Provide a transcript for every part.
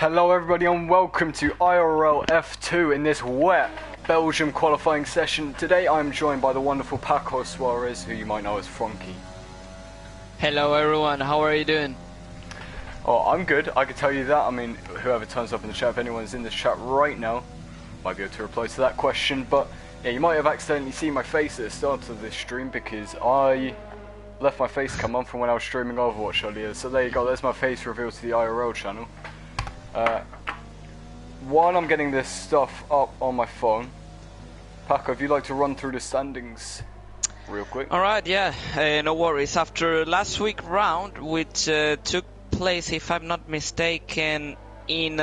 Hello everybody and welcome to IRL F2 in this wet Belgium qualifying session. Today I'm joined by the wonderful Paco Suarez, who you might know as Frankie. Hello everyone, how are you doing? Oh, I'm good, I can tell you that. I mean, whoever turns up in the chat, if anyone's in this chat right now, might be able to reply to that question. But yeah, you might have accidentally seen my face at the start of this stream because I left my face come on from when I was streaming Overwatch earlier. So there you go, there's my face reveal to the IRL channel. While I'm getting this stuff up on my phone, Paco, if you'd like to run through the standings real quick. Alright, yeah, no worries. After last week's round, which took place, if I'm not mistaken, in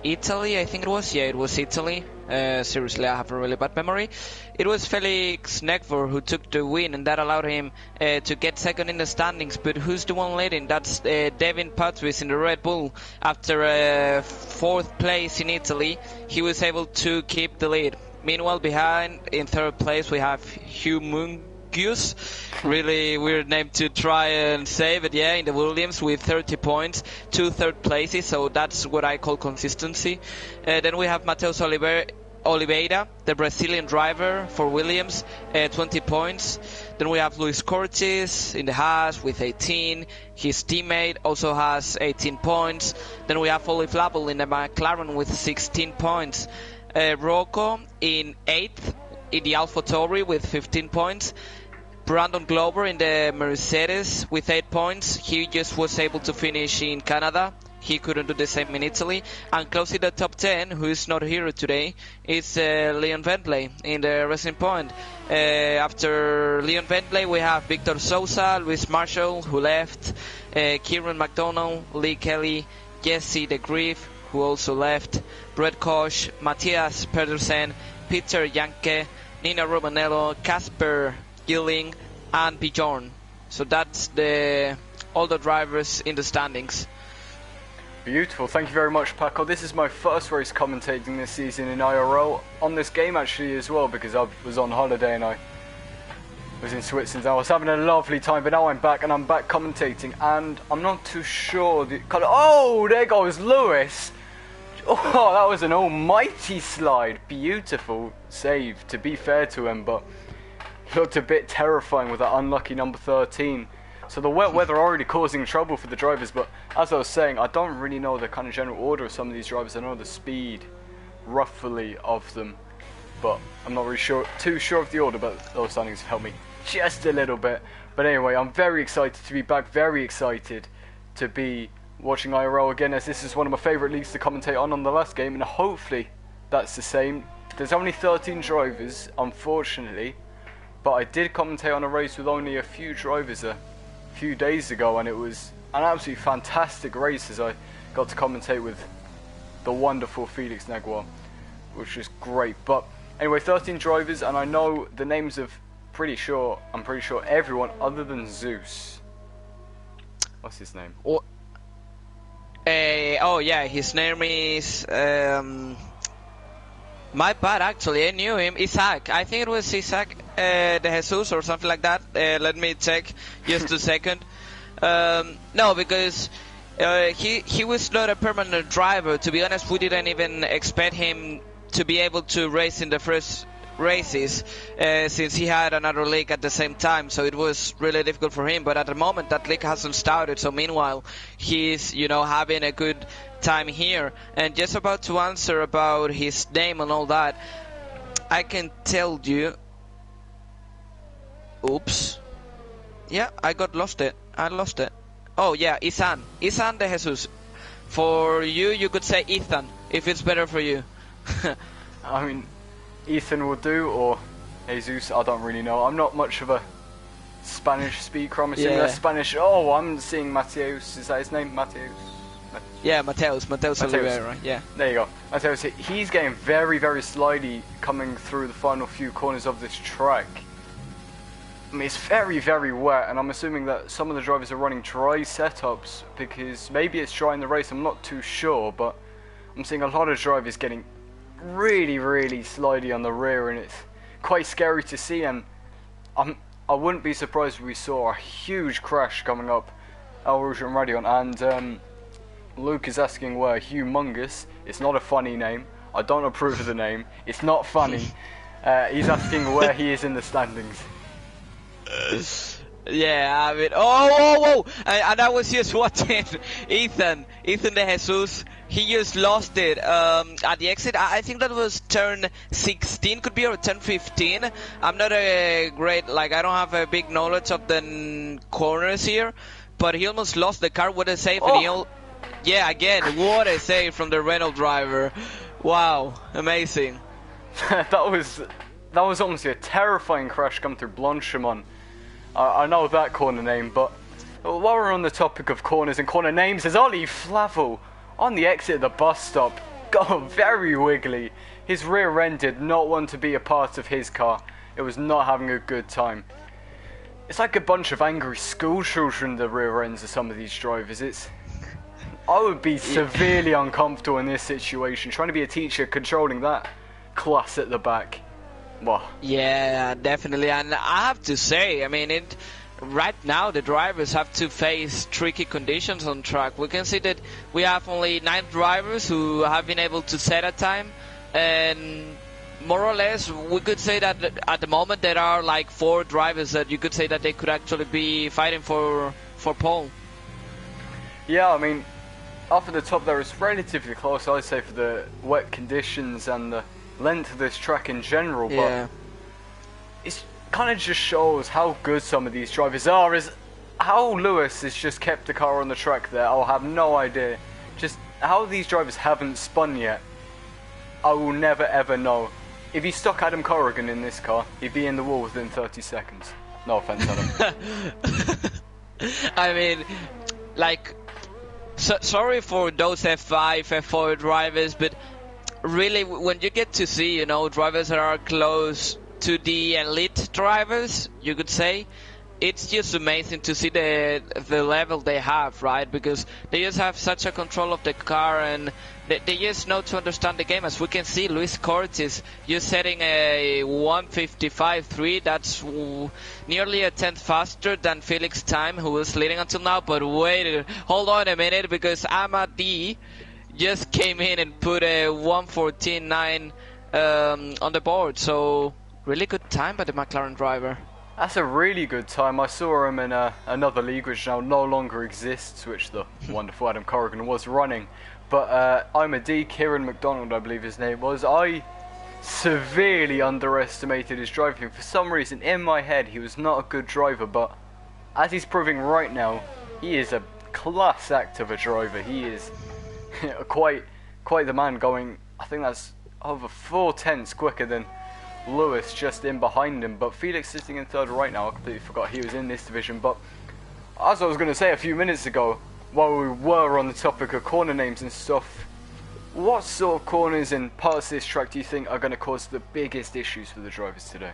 Italy, I think it was. Yeah, it was Italy. Seriously, I have a really bad memory. It was Felix Negvor who took the win, and that allowed him to get second in the standings. But who's the one leading? That's Devin Patris in the Red Bull. After fourth place in Italy, he was able to keep the lead. Meanwhile, behind, in third place, we have Humongous. Really weird name to try and say, but yeah, in the Williams with 30 points, 2 third places, so that's what I call consistency. Then we have Mateus Oliveira, the Brazilian driver for Williams, 20 points. Then we have Luis Cortes in the Haas with 18. His teammate also has 18 points. Then we have Oli Flabel in the McLaren with 16 points. Rocco in 8th in the AlphaTauri with 15 points. Brandon Glover in the Mercedes with 8 points. He just was able to finish in Canada. He couldn't do the same in Italy. And closing the top 10, who is not here today, is Leon Bentley in the Racing Point. After Leon Bentley, we have Victor Sousa, Luis Marshall, who left, Kieran McDonald, Lee Kelly, Jesse de Grief, who also left, Brett Koch, Matthias Pedersen, Peter Janke, Nina Romanello, Casper Gilling, and Bjorn. So that's all the drivers in the standings. Beautiful, thank you very much, Paco. This is my first race commentating this season in IRL, on this game actually as well, because I was on holiday and I was in Switzerland. I was having a lovely time, but now I'm back and I'm back commentating, and I'm not too sure oh, there goes Lewis. Oh, that was an almighty slide. Beautiful save, to be fair to him, but looked a bit terrifying with that unlucky number 13. So the wet weather already causing trouble for the drivers, but as I was saying, I don't really know the kind of general order of some of these drivers. I know the speed, roughly, of them, but I'm not really too sure of the order, but those standings help me just a little bit. But anyway, I'm very excited to be back, very excited to be watching IRL again, as this is one of my favourite leagues to commentate on the last game, and hopefully that's the same. There's only 13 drivers, unfortunately, but I did commentate on a race with only a few drivers a few days ago, and it was an absolutely fantastic race as I got to commentate with the wonderful Felix Negvor, which was great. But anyway, 13 drivers, and I know the names of I'm pretty sure everyone other than Zeus. What's his name? Oh yeah, his name is my bad, actually, I knew him. Isaac, I think it was Isaac de Jesus or something like that. Let me check just a second. No, because he was not a permanent driver. To be honest, we didn't even expect him to be able to race in the first races, since he had another league at the same time, so it was really difficult for him. But at the moment that league hasn't started, so meanwhile he's having a good time here. And just about to answer about his name and all that, I can tell you, oops, yeah, I lost it. Oh yeah, Isan de Jesus. For you could say Ethan if it's better for you. I mean, Ethan will do, or Jesus, I don't really know. I'm not much of a Spanish speaker. I'm assuming that's Spanish. Oh, I'm seeing Mateus. Is that his name? Mateus? Yeah, Mateus Oliveira, yeah. There you go. Mateus, he's getting very, very slidey coming through the final few corners of this track. I mean, it's very, very wet, and I'm assuming that some of the drivers are running dry setups, because maybe it's dry in the race, I'm not too sure, but I'm seeing a lot of drivers getting really, really slidey on the rear, and it's quite scary to see. And I wouldn't be surprised if we saw a huge crash coming up El Rouge and Radion, and Luke is asking where humongous. It's not a funny name. I don't approve of the name. It's not funny. He's asking where he is in the standings. Yeah, I mean, oh, and I was just watching Ethan de Jesus. He just lost it at the exit. I think that was turn 16, could be, or turn 15. I'm not a great, like, I don't have a big knowledge of the corners here, but he almost lost the car. What a save! Oh. Yeah, again, what a save from the Renault driver. Wow, amazing. that was honestly a terrifying crash come through Blanchimont. I know that corner name, but while we're on the topic of corners and corner names, there's Ollie Flavel on the exit of the bus stop. Got very wiggly. His rear end did not want to be a part of his car. It was not having a good time. It's like a bunch of angry school children, the rear ends of some of these drivers. I would be severely uncomfortable in this situation, trying to be a teacher controlling that class at the back. Wow. Yeah, definitely, and I have to say, I mean, right now the drivers have to face tricky conditions on track. We can see that we have only 9 drivers who have been able to set a time, and more or less we could say that at the moment there are like 4 drivers that you could say that they could actually be fighting for pole. Yeah, I mean, up at the top there is relatively close, I'd say, for the wet conditions and the length of this track in general, yeah. But it kind of just shows how good some of these drivers are. Is how Lewis has just kept the car on the track there. I'll have no idea. Just how these drivers haven't spun yet, I will never ever know. If he stuck Adam Corrigan in this car, he'd be in the wall within 30 seconds. No offense, Adam. I mean, like, sorry for those F5, F4 drivers, but really, when you get to see, you know, drivers that are close to the elite drivers, you could say, it's just amazing to see the level they have, right? Because they just have such a control of the car, and they just know to understand the game. As we can see, Luis Cortes just setting a 1:55.3. That's nearly a tenth faster than Felix time, who was leading until now. But wait, hold on a minute, because Amadi just came in and put a 1:14.9 on the board. So really good time by the McLaren driver. That's a really good time. I saw him in another league which now no longer exists, which the wonderful Adam Corrigan was running. But I'm a D, Kieran McDonald I believe his name was. I severely underestimated his driving. For some reason in my head he was not a good driver, but as he's proving right now, he is a class act of a driver. He is quite the man, going, I think that's over 4/10 quicker than Lewis just in behind him. But Felix sitting in third right now. I completely forgot he was in this division. But as I was going to say a few minutes ago, while we were on the topic of corner names and stuff, what sort of corners and parts of this track do you think are going to cause the biggest issues for the drivers today?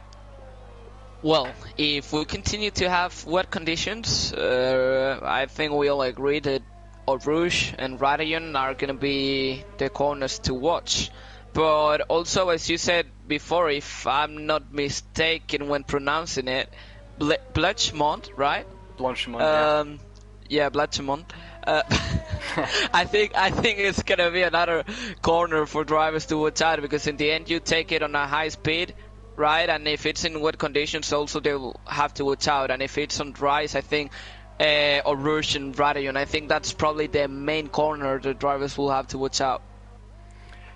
Well, if we continue to have wet conditions, I think we all agree that Eau Rouge and Radion are going to be the corners to watch. But also, as you said before, if I'm not mistaken when pronouncing it, Blanchimont, right? Blanchimont, yeah, Blanchimont. I think it's gonna be another corner for drivers to watch out, because in the end you take it on a high speed, right? And if it's in wet conditions, also they will have to watch out. And if it's on dries, I think Eau Rouge and Radion, I think that's probably the main corner the drivers will have to watch out.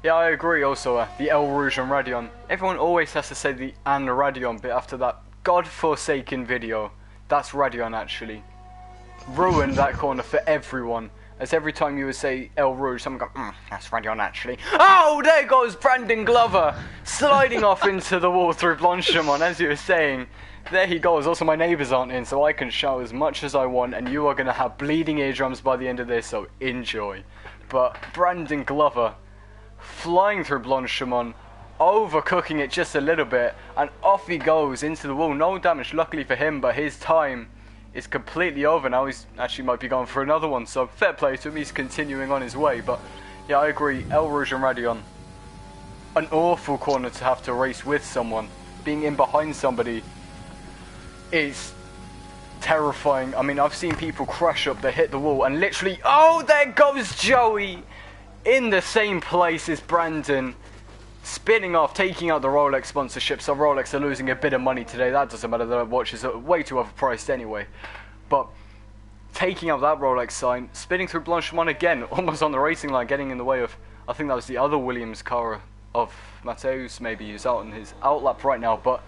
Yeah, I agree also, the El Rouge and Radion. Everyone always has to say the and Radion bit after that godforsaken video. That's Radion actually. Ruined that corner for everyone. As every time you would say El Rouge, someone go, that's Radion actually. Oh, there goes Brandon Glover, sliding off into the wall through Blanchimont, as you were saying. There he goes. Also, my neighbours aren't in, so I can shout as much as I want, and you are going to have bleeding eardrums by the end of this, so enjoy. But Brandon Glover, flying through Blanchimont, overcooking it just a little bit, and off he goes into the wall. No damage, luckily for him, but his time is completely over now. He's actually might be going for another one, so fair play to him. He's continuing on his way. But yeah, I agree, El Rouge and Radion, an awful corner to have to race with someone. Being in behind somebody is terrifying. I mean, I've seen people crash up, they hit the wall, and literally, oh, there goes Joey in the same place as Brandon, spinning off, taking out the Rolex sponsorship. So Rolex are losing a bit of money today. That doesn't matter, the watches are way too overpriced anyway. But taking out that Rolex sign, spinning through Blanchimont again, almost on the racing line, getting in the way of, I think that was the other Williams car of Mateus, maybe who's out on his outlap right now, but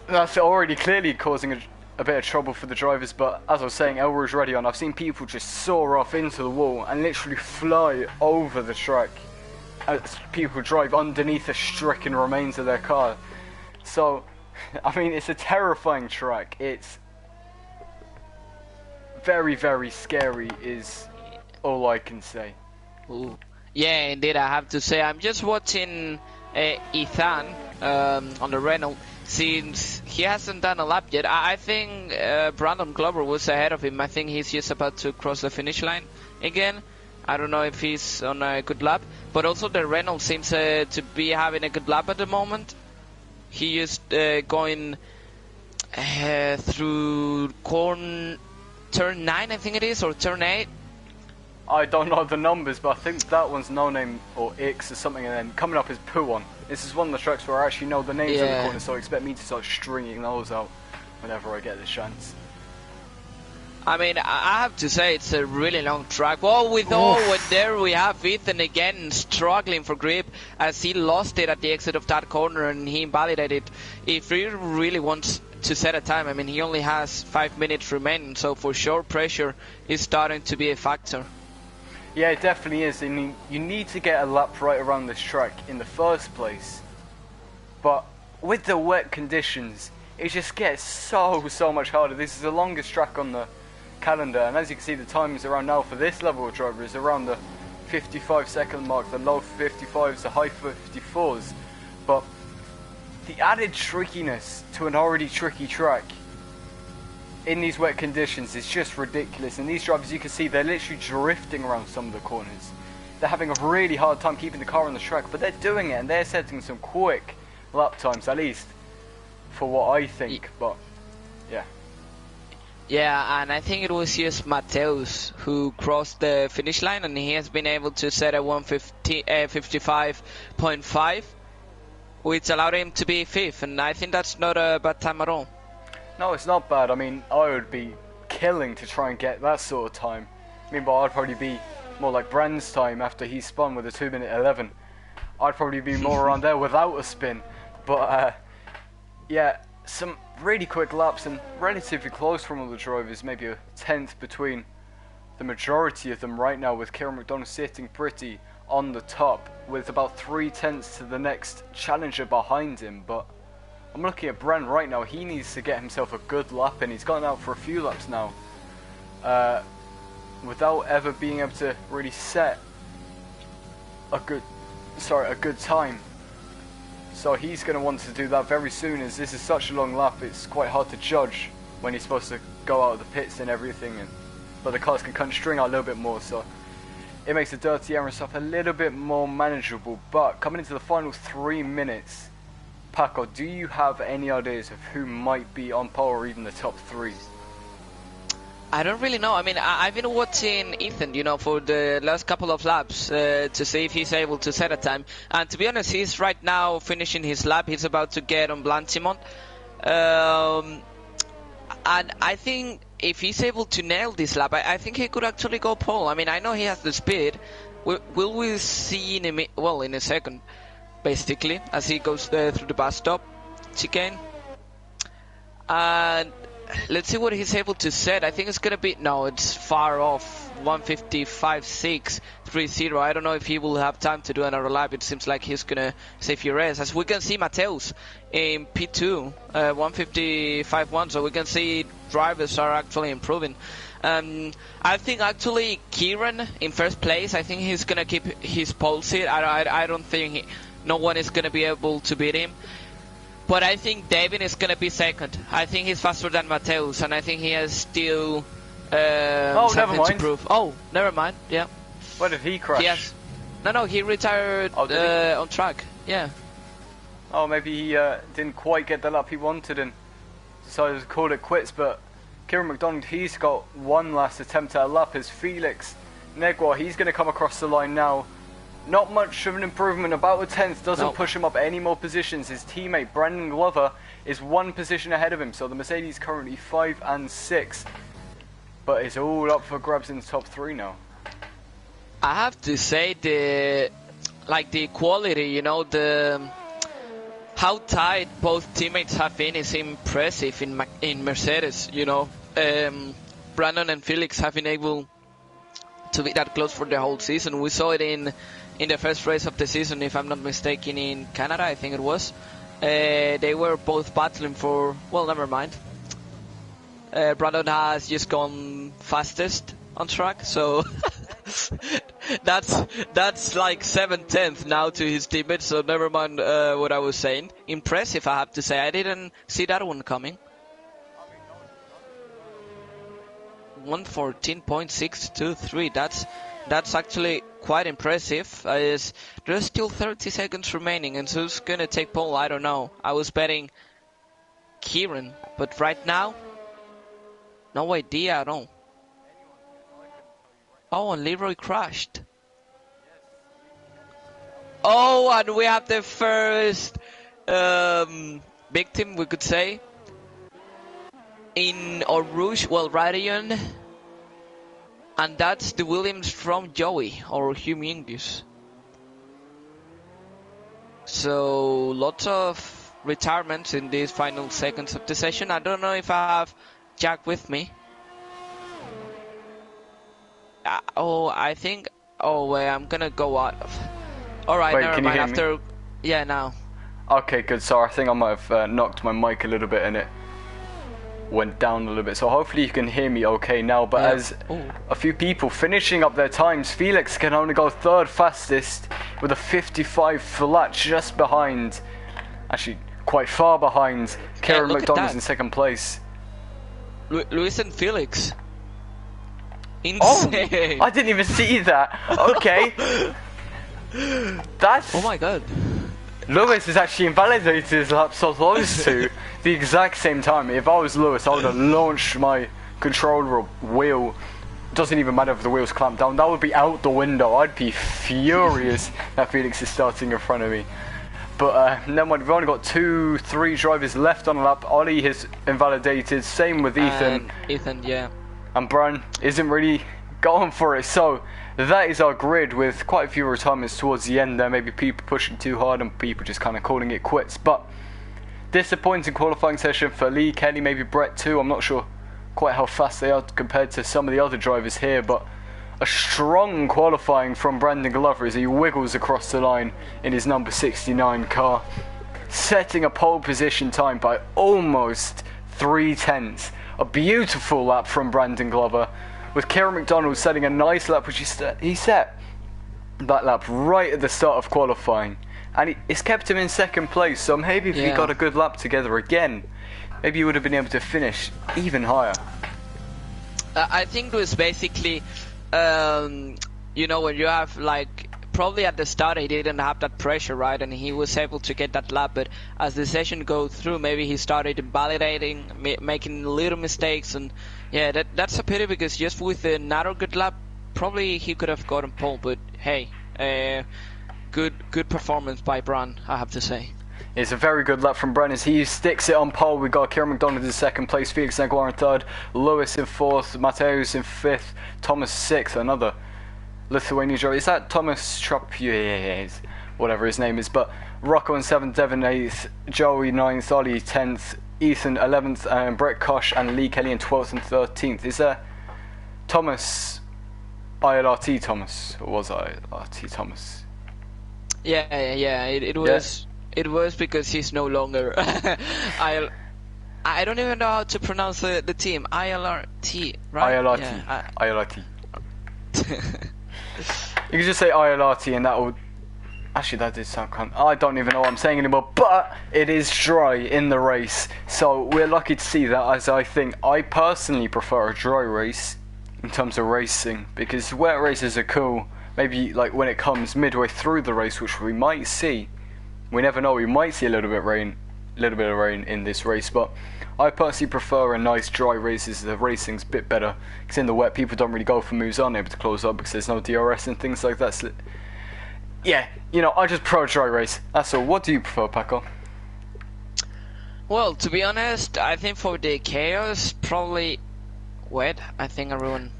that's already clearly causing a bit of trouble for the drivers. But as I was saying, El Rouge ready on, I've seen people just soar off into the wall and literally fly over the track as people drive underneath the stricken remains of their car. So, I mean, it's a terrifying track. It's very, very scary is all I can say. Ooh. Yeah, indeed, I have to say, I'm just watching Ethan on the Renault, since he hasn't done a lap yet. I think Brandon Glover was ahead of him. I think he's just about to cross the finish line again. I don't know if he's on a good lap, but also the Renault seems to be having a good lap at the moment. He is going through turn 9, I think it is, or turn 8. I don't know the numbers, but I think that one's No Name or X or something, and then coming up is Pouon. This is one of the tracks where I actually know the names of the corners, so expect me to start stringing those out whenever I get the chance. I mean, I have to say it's a really long track. Well, with all there we have Ethan again struggling for grip as he lost it at the exit of that corner and he invalidated. If he really wants to set a time, I mean, he only has 5 minutes remaining, so for sure pressure is starting to be a factor. Yeah, it definitely is. I mean, you need to get a lap right around this track in the first place, but with the wet conditions, it just gets so much harder. This is the longest track on the calendar, and as you can see, the times around now for this level of driver is around the 55-second mark, the low 55s, the high 54s. But the added trickiness to an already tricky track in these wet conditions is just ridiculous. And these drivers, you can see, they're literally drifting around some of the corners. They're having a really hard time keeping the car on the track, but they're doing it, and they're setting some quick lap times, at least for what I think. But yeah. Yeah, and I think it was just Mateus who crossed the finish line, and he has been able to set a 155.5, which allowed him to be 5th, and I think that's not a bad time at all. No, it's not bad. I mean, I would be killing to try and get that sort of time. Meanwhile, I'd probably be more like Brand's time after he spun with a 2:11. I'd probably be more around there without a spin. But yeah, some really quick laps and relatively close from all the drivers, maybe a 10th between the majority of them right now, with Kieran McDonough sitting pretty on the top with about 3/10 to the next challenger behind him. But I'm looking at Brand right now. He needs to get himself a good lap, and he's gone out for a few laps now without ever being able to really set a good time. So he's going to want to do that very soon, as this is such a long lap. It's quite hard to judge when he's supposed to go out of the pits and everything, but the cars can kind of string out a little bit more, so it makes the dirty air and stuff a little bit more manageable. But coming into the final 3 minutes, Paco, do you have any ideas of who might be on pole or even the top 3? I don't really know. I mean, I've been watching Ethan, for the last couple of laps to see if he's able to set a time. And to be honest, he's right now finishing his lap. He's about to get on Blanchimont. And I think if he's able to nail this lap, I think he could actually go pole. I mean, I know he has the speed. Will we see in a second, basically, as he goes through the bus stop chicane. And let's see what he's able to set. I think it's gonna be, no, it's far off, 155.630. I don't know if he will have time to do another lap. It seems like he's gonna save your rest. As we can see, Mateus in P2, 155.1. So we can see drivers are actually improving. I think actually Kieran in first place. I think he's gonna keep his pole seat. I don't think no one is gonna be able to beat him. But I think David is going to be second. I think he's faster than Mateus, and I think he has still something to prove. Oh, never mind, yeah. Where did he crash? No, he retired on track, yeah. Oh, maybe he didn't quite get the lap he wanted in. decided to call it quits, but Kieran McDonald, he's got one last attempt at a lap as Felix Negwa, he's going to come across the line now. Not much of an improvement, about a tenth, doesn't push him up any more positions. His teammate Brandon Glover is one position ahead of him, so the Mercedes currently 5 and 6. But it's all up for grabs in the top 3 now. I have to say the quality, you know, how tight both teammates have been is impressive in Mercedes, you know. Brandon and Felix have been able to be that close for the whole season. We saw it in the first race of the season, if I'm not mistaken, in Canada, I think it was. They were both battling for, well, never mind. Brandon has just gone fastest on track, so that's like 7/10 now to his teammates, so never mind what I was saying. Impressive, I have to say. I didn't see that one coming. 1:14.623. That's actually quite impressive. There's still 30 seconds remaining, and who's gonna take pole? I don't know. I was betting Kieran, but right now, no idea at all. Oh, and Leroy crashed. Oh, and we have the first victim, we could say, in Eau Rouge, well, Radion, and that's the Williams from Joey, or Humingus. So, lots of retirements in these final seconds of the session. I don't know if I have Jack with me. I think. I'm gonna go out of. Alright, never mind. After. Yeah, now. Okay, good. So I think I might have knocked my mic a little bit and it went down a little bit. So hopefully you can hear me okay now. But as a few people finishing up their times, Felix can only go third fastest with a 55 flat, just behind. Actually, quite far behind. Kieran McDonald's in second place. Luis and Felix. Insane. Oh, I didn't even see that. Okay. That's... Oh my god. Lewis has actually invalidated his lap, so those two, the exact same time. If I was Lewis, I would have launched my control wheel. Doesn't even matter if the wheel's clamped down. That would be out the window. I'd be furious that Felix is starting in front of me. But never mind, we've only got 2-3 drivers left on the lap. Ollie has invalidated, same with Ethan. Ethan, yeah. And Bran isn't really going for it. So that is our grid with quite a few retirements towards the end there. Maybe people pushing too hard and people just kind of calling it quits. But disappointing qualifying session for Lee, Kelly, maybe Brett too. I'm not sure quite how fast they are compared to some of the other drivers here. But a strong qualifying from Brandon Glover as he wiggles across the line in his number 69 car, setting a pole position time by almost 3/10. A beautiful lap from Brandon Glover, with Kieran McDonald setting a nice lap, which he set that lap right at the start of qualifying, and it's kept him in second place. So maybe if he got a good lap together again, maybe he would have been able to finish even higher. I think it was basically, you know, when you have like, probably at the start he didn't have that pressure, right, and he was able to get that lap, but as the session goes through, maybe he started invalidating, making little mistakes, and yeah, that's a pity, because just with another good lap, probably he could have gotten pole. But hey, good performance by Bran, I have to say. It's a very good lap from Bran as he sticks it on pole. We got Kieran McDonald in second place, Felix Negua in third, Lewis in fourth, Mateus in fifth, Thomas sixth, another Lithuanian driver. Is that Thomas Trupier? Whatever his name is. But Rocco in 7th, Devon 8th, Joey 9th, Ollie 10th, Ethan 11th, and Brett Kosh and Lee Kelly in 12th and 13th. Is there Thomas ILRT Thomas? Or was ILRT Thomas? Yeah. It was. It was because he's no longer. I don't even know how to pronounce the team. ILRT, right? ILRT. Yeah, ILRT. You can just say ILRT and that will... Actually, that did sound kind of... I don't even know what I'm saying anymore, but it is dry in the race. So we're lucky to see that, as I think I personally prefer a dry race in terms of racing, because wet races are cool. Maybe like when it comes midway through the race, which we might see. We never know, we might see a little bit of rain little bit of rain in this race, but I personally prefer a nice dry race as the racing's a bit better. Because in the wet, people don't really go for moves, aren't able to close up because there's no DRS and things like that. So, yeah, you know, I just prefer a dry race. That's all. What do you prefer, Paco? Well, to be honest, I think for the chaos, probably wet. I think everyone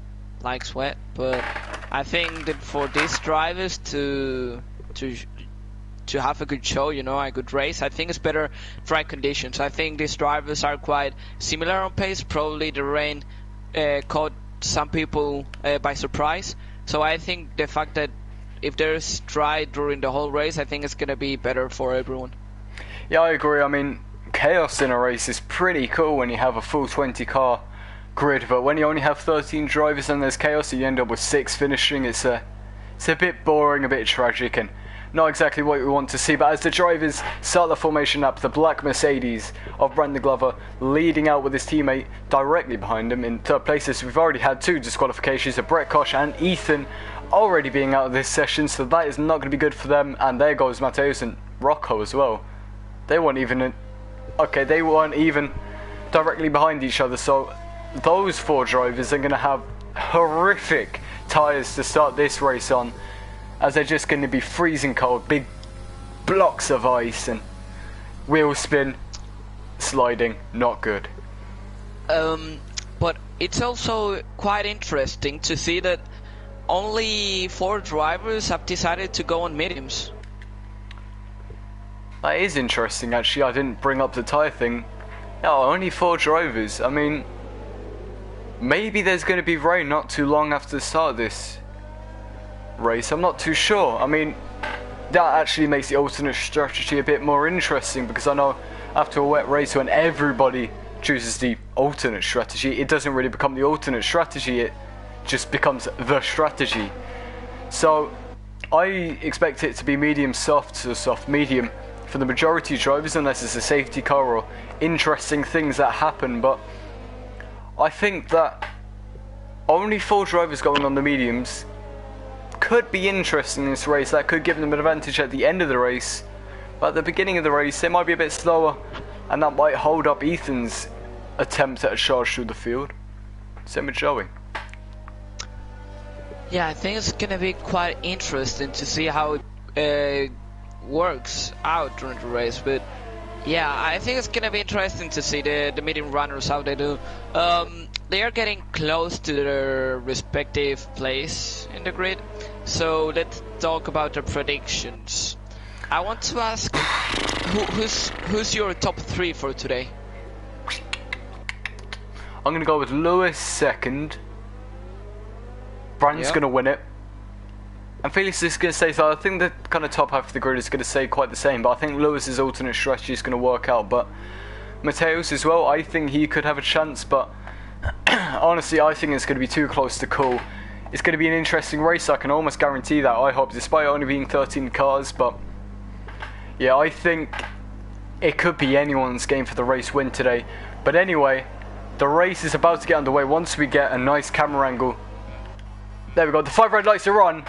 likes wet, but I think that for these drivers to have a good show, you know, a good race, I think it's better dry conditions. I think these drivers are quite similar on pace. Probably the rain caught some people by surprise. So I think the fact that if there's dry during the whole race, I think it's gonna be better for everyone. Yeah, I agree. I mean, chaos in a race is pretty cool when you have a full 20 car grid, but when you only have 13 drivers and there's chaos, you end up with 6 finishing. It's a bit boring, a bit tragic, and not exactly what we want to see. But as the drivers start the formation lap, the black Mercedes of Brandon Glover leading out with his teammate directly behind him in third place. We've already had 2 disqualifications of Brett Koch and Ethan already being out of this session, so that is not going to be good for them. And there goes Mateus and Rocco as well. They weren't even directly behind each other, so those 4 drivers are going to have horrific tyres to start this race on, as they're just going to be freezing cold, big blocks of ice and wheel spin, sliding, not good. But it's also quite interesting to see that only 4 drivers have decided to go on mediums. That is interesting, actually. I didn't bring up the tyre thing. No, only 4 drivers. I mean, maybe there's going to be rain not too long after the start of this race. I'm not too sure. I mean, that actually makes the alternate strategy a bit more interesting, because I know after a wet race when everybody chooses the alternate strategy, it doesn't really become the alternate strategy, it just becomes the strategy. So I expect it to be medium soft to soft medium for the majority of drivers, unless it's a safety car or interesting things that happen. But I think that only 4 drivers going on the mediums could be interesting in this race. That could give them an advantage at the end of the race, but at the beginning of the race they might be a bit slower, and that might hold up Ethan's attempt at a charge through the field. Same with Joey. Yeah, I think it's gonna be quite interesting to see how it works out during the race. But yeah, I think it's gonna be interesting to see the medium runners, how they do. They are getting close to their respective place in the grid, so let's talk about the predictions. I want to ask, who's your top 3 for today? I'm gonna go with Lewis second. Brandon's gonna win it, and Felix is gonna stay. So I think the kind of top half of the grid is gonna stay quite the same, but I think Lewis's alternate strategy is gonna work out. But Mateus as well, I think he could have a chance, but honestly I think it's gonna be too close to call. It's gonna be an interesting race, I can almost guarantee that, I hope, despite only being 13 cars. But yeah, I think it could be anyone's game for the race win today. But anyway, the race is about to get underway once we get a nice camera angle. There we go, the 5 red lights are on.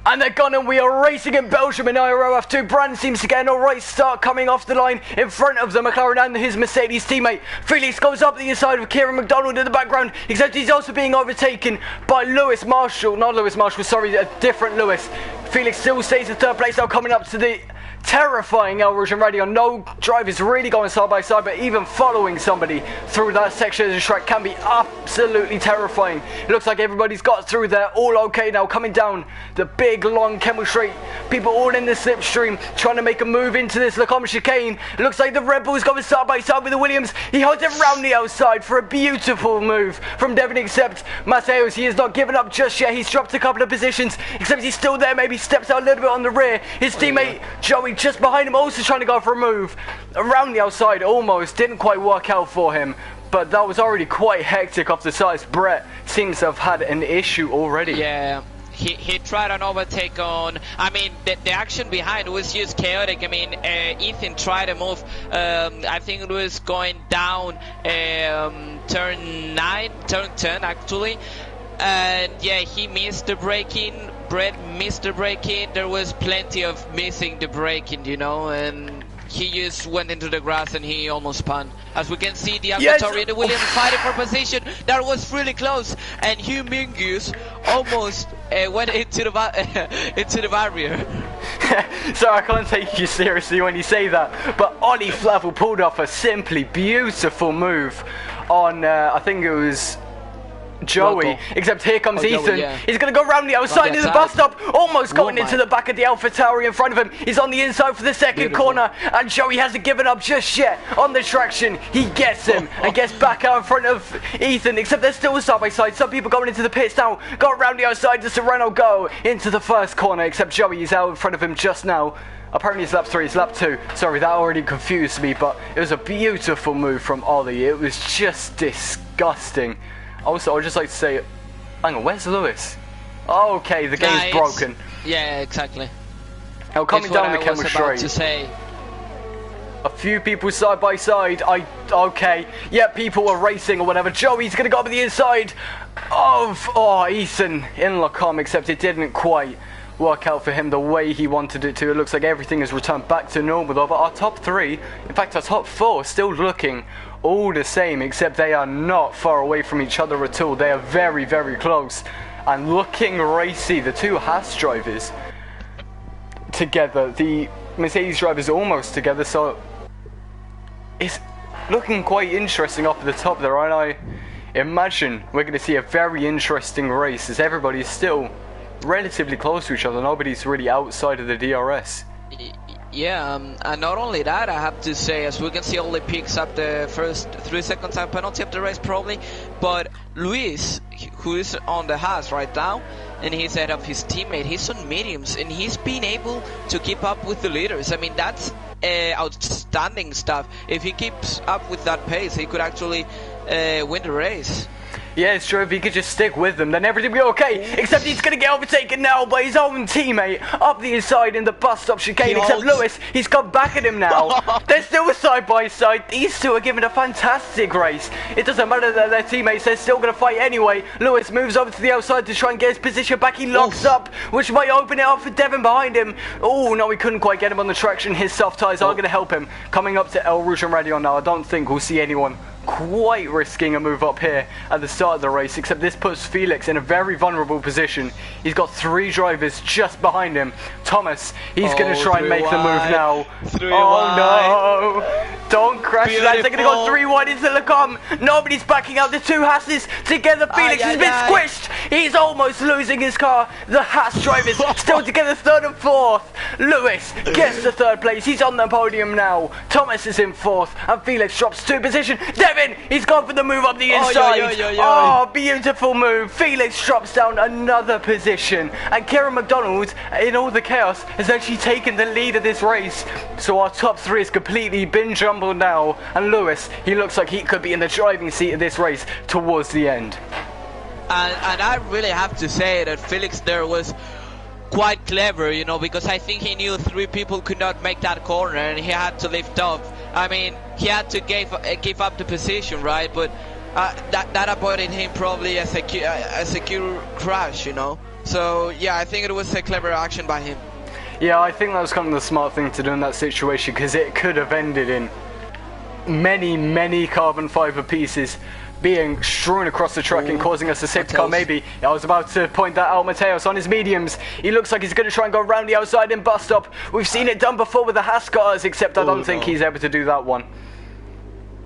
And they're gone, and we are racing in Belgium in IRL F2. Brandon seems to get an alright start coming off the line in front of the McLaren and his Mercedes teammate. Felix goes up the inside with Kieran McDonald in the background, except he's also being overtaken by Lewis Marshall. Not Lewis Marshall, sorry, a different Lewis. Felix still stays in 3rd place now, coming up to the terrifying El Rouge and Radio. No drivers really going side by side, but even following somebody through that section of the track can be absolutely terrifying. It looks like everybody's got through there, all okay now. Coming down the big long Kemmel Straight, people all in the slipstream trying to make a move into this Lacombe chicane. It looks like the Red Bull's going side by side with the Williams. He holds it round the outside for a beautiful move from Devin, except Mateus, he is not giving up just yet. He's dropped a couple of positions, except he's still there, maybe steps out a little bit on the rear. His teammate Joey just behind him, also trying to go for a move around the outside. Almost didn't quite work out for him, but that was already quite hectic off the sides. Brett seems to have had an issue already. Yeah, he tried an overtake on, I mean, the action behind was just chaotic. I mean, Ethan tried a move, I think it was going down turn 10 actually, And yeah, he missed the braking. Brett missed the braking. There was plenty of missing the braking, you know, and he just went into the grass and he almost spun. As we can see, the AlphaTauri and the Williams fighting for position. That was really close, and Hugh Mingus almost went into the barrier. So I can't take you seriously when you say that, but Ollie Flavel pulled off a simply beautiful move on, I think it was Joey, except here comes Ethan. Joey, yeah. He's going to go round the outside of the bus stop, almost going into the back of the AlphaTauri in front of him. He's on the inside for the second corner, and Joey hasn't given up just yet. On the traction, he gets him and gets back out in front of Ethan, except they're still side by side. Some people going into the pits now. Got around the outside to Serrano go into the first corner, except Joey is out in front of him just now. Apparently it's lap 3, it's lap 2. Sorry, that already confused me, but it was a beautiful move from Ollie. It was just disgusting. Also, I'd just like to say, hang on, where's Lewis? Oh, okay, the game's broken. Yeah, exactly. Now, coming down the chemistry. To say. A few people side by side. Okay, yeah, people are racing or whatever. Joey's gonna go up the inside of Ethan in Lacombe, except it didn't quite work out for him the way he wanted it to. It looks like everything has returned back to normal, though. But our top 3, in fact, our top 4, still looking all the same, except they are not far away from each other at all. They are very, very close and looking racy. The two Haas drivers together, the Mercedes drivers almost together, so it's looking quite interesting up at the top there, and I imagine we're going to see a very interesting race as everybody is still relatively close to each other. Nobody's really outside of the DRS. Yeah, and not only that, I have to say, as we can see, only picks up the first 3 seconds time penalty of the race probably, but Luis, who is on the Haas right now, and he's ahead of his teammate, he's on mediums, and he's been able to keep up with the leaders. I mean, that's outstanding stuff. If he keeps up with that pace, he could actually win the race. Yeah, it's true. If he could just stick with them, then everything will be okay. Except he's going to get overtaken now by his own teammate up the inside in the bus stop chicane. Except Lewis, he's come back at him now. They're still side by side. These two are giving a fantastic race. It doesn't matter that they're teammates. They're still going to fight anyway. Lewis moves over to the outside to try and get his position back. He locks up, which might open it up for Devon behind him. Oh, no, he couldn't quite get him on the traction. His soft tyres are going to help him. Coming up to El Rouge and Radion now. I don't think we'll see anyone quite risking a move up here at the start of the race, except this puts Felix in a very vulnerable position. He's got 3 drivers just behind him. Thomas, he's going to try and make the move now. No, don't crash, lads. They're going to go 3 wide into Lacombe. Nobody's backing out. The 2 Hasses together. Felix has been squished. He's almost losing his car. The Haas drivers still together, 3rd and 4th. Lewis gets to 3rd place. He's on the podium now. Thomas is in 4th, and Felix drops 2 position. Devin, he's gone for the move up the inside. Oh, beautiful move. Felix drops down another position, and Kieran McDonald, in all the chaos, has actually taken the lead of this race. So our top 3 is completely been jumbled now, and Lewis, he looks like he could be in the driving seat of this race towards the end. And I really have to say that Felix there was quite clever, you know, because I think he knew 3 people could not make that corner, and he had to lift off. I mean, he had to give up the position, right? But that avoided him probably a secure crash, you know. So yeah, I think it was a clever action by him. Yeah, I think that was kind of the smart thing to do in that situation, because it could have ended in many carbon fiber pieces being strewn across the track and causing us a safety car maybe. I was about to point that out. Mateos on his mediums. He looks like he's going to try and go around the outside in bus stop. We've seen it done before with the Haas cars, except I don't think he's able to do that one.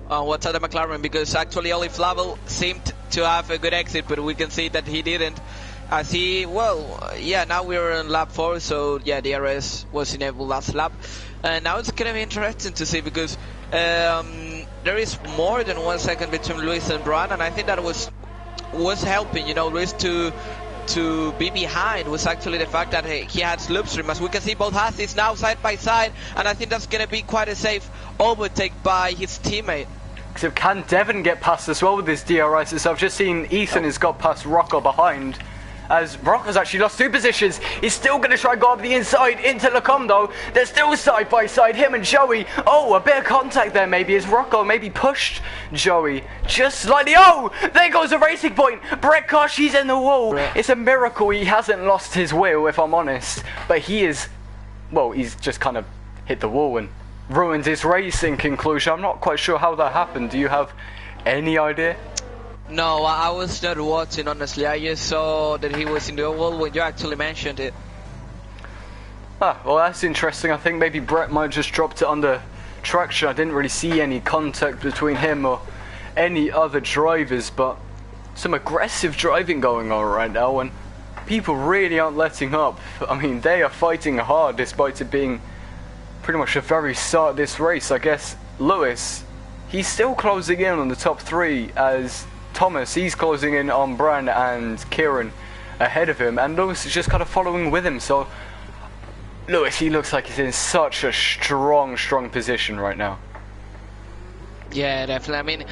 What's at the McLaren? Because actually Ollie Flavel seemed to have a good exit, but we can see that he didn't. As he, now we're on lap 4, so yeah, DRS was enabled last lap. And now it's going to be interesting to see, because there is more than 1 second between Luis and Brian, and I think that was helping, you know, Luis to be behind was actually the fact that he had slipstream. As we can see, both Hasses now side by side, and I think that's going to be quite a safe overtake by his teammate. So can Devon get past as well with his DRS? So I've just seen Ethan has got past Rocco behind, as Rocco's actually lost 2 positions. He's still going to try and go up the inside into Lecom though. They're still side by side, him and Joey. Oh, a bit of contact there maybe as Rocco maybe pushed Joey just slightly. Oh, there goes a racing point. Brett Kosh, he's in the wall. It's a miracle he hasn't lost his wheel, if I'm honest. But he is, well, he's just kind of hit the wall and ruined his race in conclusion. I'm not quite sure how that happened. Do you have any idea? No, I was not watching, honestly. I just saw that he was in the wall when you actually mentioned it. Ah, well, that's interesting. I think maybe Brett might have just dropped it under traction. I didn't really see any contact between him or any other drivers, but some aggressive driving going on right now, and people really aren't letting up. I mean, they are fighting hard despite it being pretty much the very start of this race. I guess Lewis, he's still closing in on the top 3 as Thomas, he's closing in on Bran and Kieran ahead of him, and Lewis is just kind of following with him. So Lewis, he looks like he's in such a strong position right now. Yeah, definitely. I mean,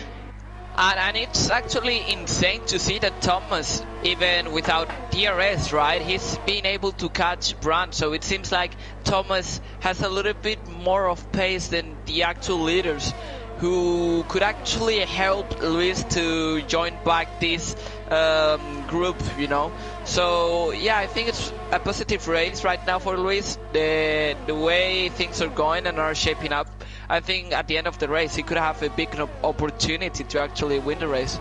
and it's actually insane to see that Thomas, even without DRS, right, he's been able to catch Brandt. So it seems like Thomas has a little bit more of pace than the actual leaders, who could actually help Luis to join back this group, you know. So yeah, I think it's a positive race right now for Luis. The way things are going and are shaping up, I think at the end of the race he could have a big opportunity to actually win the race.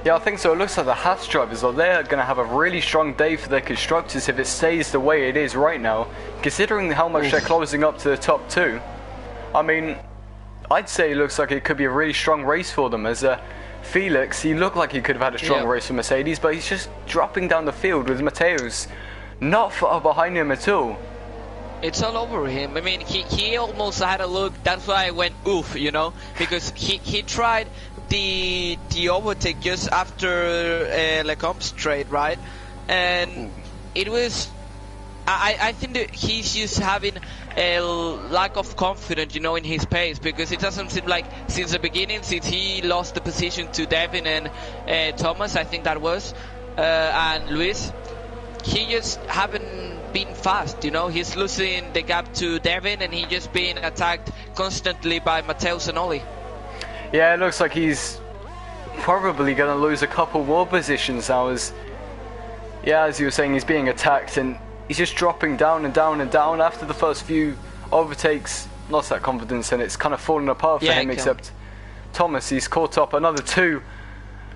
Yeah, I think so. It looks like the Haas drivers are they're going to have a really strong day for their constructors if it stays the way it is right now, considering how much they're closing up to the top 2. I mean, I'd say it looks like it could be a really strong race for them, as Felix, he looked like he could have had a strong race for Mercedes, but he's just dropping down the field with Mateus not far behind him at all. It's all over him. I mean, he almost had a look. That's why I went oof, you know, because he tried the overtake just after Lecombe straight, right? And it was, I think that he's just having a lack of confidence, you know, in his pace, because it doesn't seem like since the beginning, since he lost the position to Devin and Thomas, I think that was, and Luis, he just haven't been fast, you know. He's losing the gap to Devin, and he just being attacked constantly by Mateus and Oli. Yeah, it looks like he's probably going to lose a couple more positions now, as you were saying, he's being attacked and he's just dropping down and down and down. After the first few overtakes, lost that confidence and it's kind of fallen apart for him, except Thomas, he's caught up another 2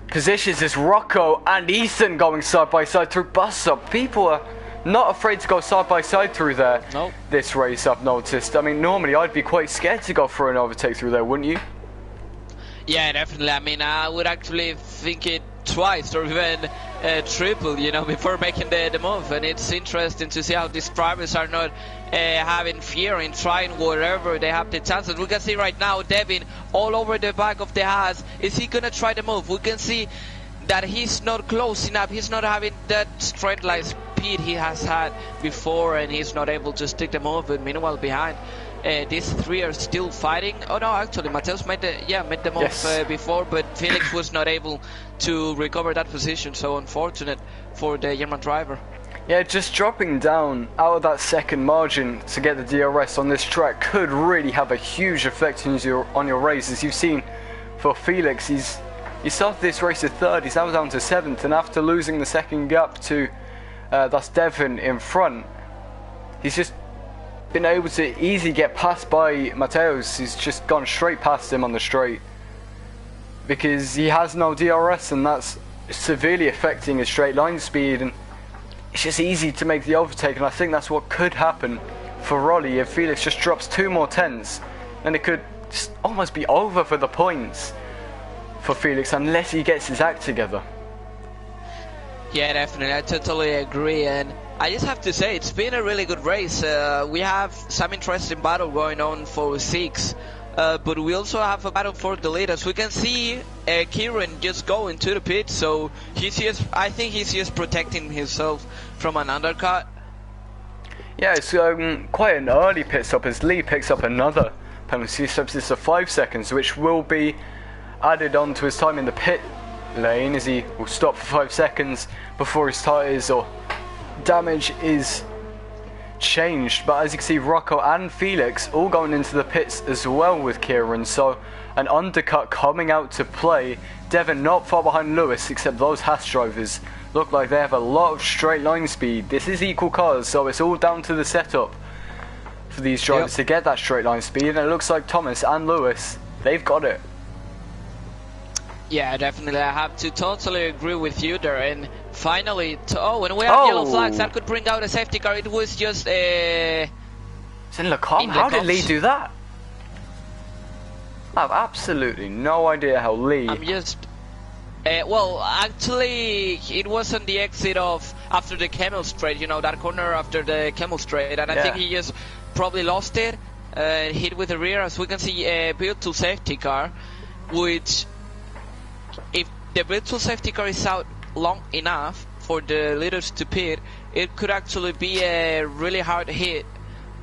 positions. Is Rocco and Ethan going side by side through bus stop. People are not afraid to go side by side through there. Nope. This race, I've noticed. I mean, normally I'd be quite scared to go for an overtake through there, wouldn't you? Yeah, definitely. I mean, I would actually think it twice or even triple, you know, before making the move. And it's interesting to see how these drivers are not having fear in trying wherever they have the chances. We can see right now Devin all over the back of the Haas. Is he gonna try the move? We can see that he's not close enough. He's not having that straight line speed he has had before, and he's not able to stick the move. And meanwhile behind, these 3 are still fighting. Oh no, actually Mateus made the move before, but Felix was not able to recover that position. So unfortunate for the German driver. Yeah, just dropping down out of that second margin to get the DRS on this track could really have a huge effect on your race. As you've seen for Felix, he started this race at 3rd, he's now down to 7th, and after losing the second gap to that's Devin in front, he's just been able to easily get passed by Mateus. He's just gone straight past him on the straight because he has no DRS, and that's severely affecting his straight line speed, and it's just easy to make the overtake. And I think that's what could happen for Rolly if Felix just drops 2 more tenths, and it could just almost be over for the points for Felix unless he gets his act together. Yeah, definitely, I totally agree, and I just have to say it's been a really good race. We have some interesting battle going on for 6, but we also have a battle for the leaders. We can see Kieran just going to the pit, so I think he's just protecting himself from an undercut. Yeah, it's quite an early pit stop as Lee picks up another penalty. He stops this for 5 seconds, which will be added on to his time in the pit lane as he will stop for 5 seconds before his tyres or damage is changed. But as you can see, Rocco and Felix all going into the pits as well with Kieran, so an undercut coming out to play. Devin not far behind Lewis, except those Haas drivers look like they have a lot of straight line speed. This is equal cars, so it's all down to the setup for these drivers to get that straight line speed, and it looks like Thomas and Lewis, they've got it. Yeah, definitely. I have to totally agree with you there. And finally, when we have yellow flags, that could bring out a safety car. It was just It's in Lecombe? How did Lee do that? I have absolutely no idea how Lee... I'm just... well, actually, it was on the exit of... After the Camel Straight, you know, that corner after the Camel Straight. And I think he just probably lost it. Hit with the rear. As we can see, a virtual safety car. Which, if the virtual safety car is out long enough for the leaders to pit, it could actually be a really hard hit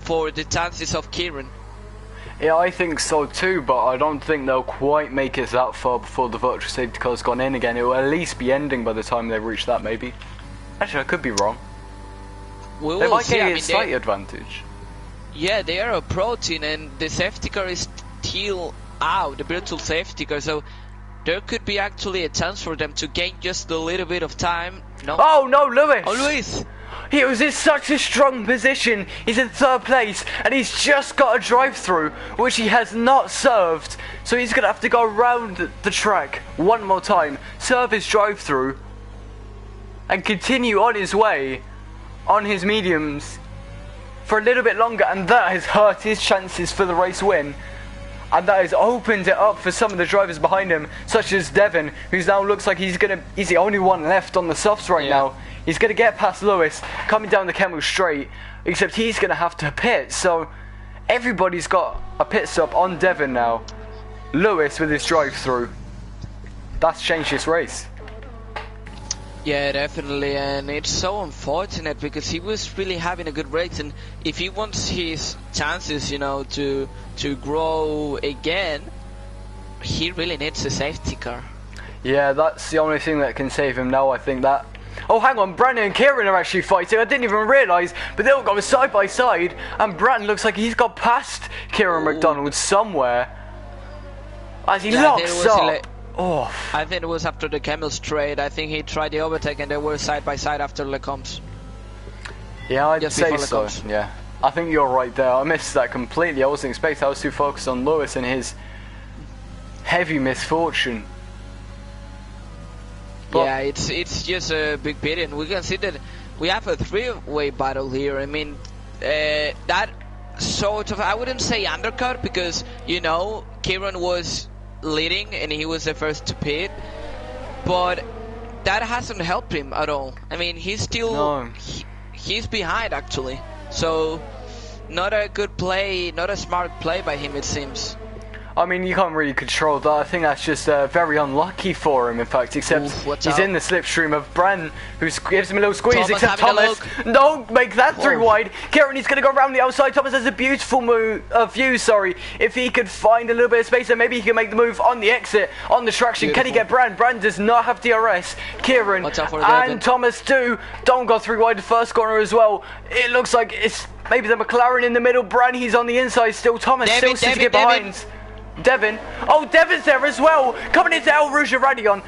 for the chances of Kieran. Yeah, I think so too, but I don't think they'll quite make it that far before the virtual safety car's gone in again. It will at least be ending by the time they reach that, maybe. Actually, I could be wrong. They might get a slight advantage. Yeah, they are approaching, and the safety car is still out, the virtual safety car, so there could be actually a chance for them to gain just a little bit of time. No. Oh no, Lewis! Oh, Lewis! He was in such a strong position. He's in 3rd place, and he's just got a drive-through, which he has not served. So he's going to have to go around the track one more time, serve his drive-through, and continue on his way on his mediums for a little bit longer. And that has hurt his chances for the race win. And that has opened it up for some of the drivers behind him, such as Devin, who now looks like he's the only one left on the softs right now. He's going to get past Lewis, coming down the Camel Straight, except he's going to have to pit. So everybody's got a pit stop on Devin now. Lewis with his drive-through. That's changed this race. Yeah, definitely, and it's so unfortunate because he was really having a good race, and if he wants his chances, you know, to grow again, he really needs a safety car. Yeah, that's the only thing that can save him now, I think. That... Oh, hang on, Brandon and Kieran are actually fighting. I didn't even realise, but they'll go side by side, and Brandon looks like he's got past Kieran McDonald somewhere as he locks up. Oh. I think it was after the Camel Straight. I think he tried the overtake and they were side by side after Lecombe's. Yeah, I'd say so. Yeah, I think you're right there. I missed that completely. I wasn't expecting. I was too focused on Lewis and his heavy misfortune. But yeah, it's just a big pity, and we can see that we have a 3-way battle here. I mean, that sort of, I wouldn't say undercut because, you know, Kieran was leading and he was the first to pit, but that hasn't helped him at all. I mean, he's still he's behind actually, so not a good play, not a smart play by him, it seems. I mean, you can't really control that. I think that's just very unlucky for him, in fact, except he's in the slipstream of Bran, who gives him a little squeeze, except Thomas, don't make that 3 wide. Kieran, he's going to go around the outside. Thomas has a beautiful view, if he could find a little bit of space, then maybe he can make the move on the exit, on the traction. Can he get Bran? Bran does not have DRS. Kieran and Thomas do. Don't go 3 wide the first corner as well. It looks like it's maybe the McLaren in the middle. Bran, he's on the inside still. Thomas still seems to get behind. Devin. Oh, Devin's there as well. Coming into El Rouge Radion.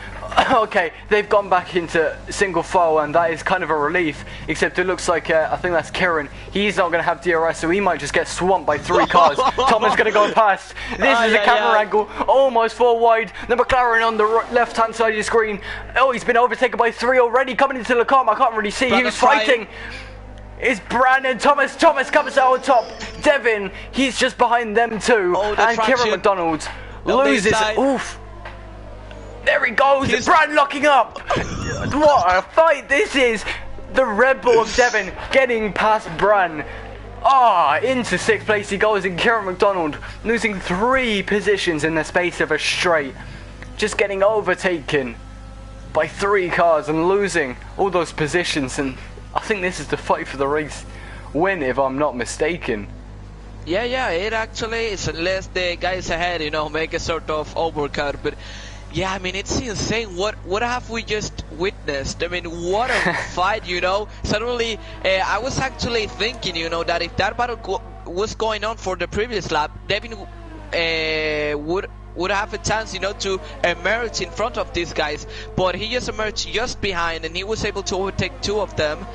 Okay, they've gone back into single file, and that is kind of a relief. Except it looks like, I think that's Kieran. He's not going to have DRS, so he might just get swamped by 3 cars. Thomas going to go past. This is a camera angle. Almost 4 wide. The McLaren on the left-hand side of the screen. Oh, he's been overtaken by 3 already. Coming into Lecombe. I can't really see who's fighting. It's Brandon Thomas. Thomas comes out on top. Devin, he's just behind them too. And Kieran McDonald loses. Oof. There he goes. Brandon locking up. What a fight this is. The Red Bull of Devin getting past Bran. Into 6th place he goes, and Kieran McDonald losing 3 positions in the space of a straight. Just getting overtaken by 3 cars and losing all those positions, and I think this is the fight for the race win, if I'm not mistaken. Yeah, it actually is, unless the guys ahead, you know, make a sort of overcut. But Yeah, I mean, it's insane. What have we just witnessed? I mean, what a fight, you know? Suddenly, I was actually thinking, you know, that if that battle was going on for the previous lap, Devin would have a chance, you know, to emerge in front of these guys. But he just emerged just behind, and he was able to overtake two of them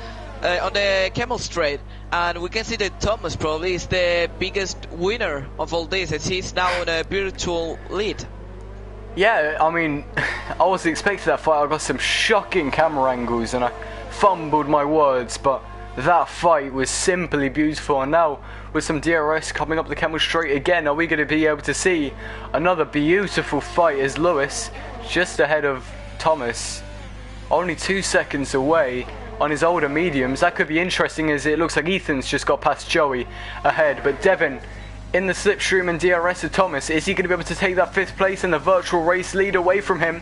on the Camel Straight. And we can see that Thomas probably is the biggest winner of all this, as he's now on a virtual lead. Yeah, I mean, I wasn't expecting that fight. I got some shocking camera angles and I fumbled my words, but that fight was simply beautiful. And now, with some DRS coming up the Camel Straight again, are we going to be able to see another beautiful fight as Lewis, just ahead of Thomas, only 2 seconds away on his older mediums? That could be interesting, as it looks like Ethan's just got past Joey ahead, but Devin in the slipstream and DRS of Thomas. Is he going to be able to take that 5th place and the virtual race lead away from him?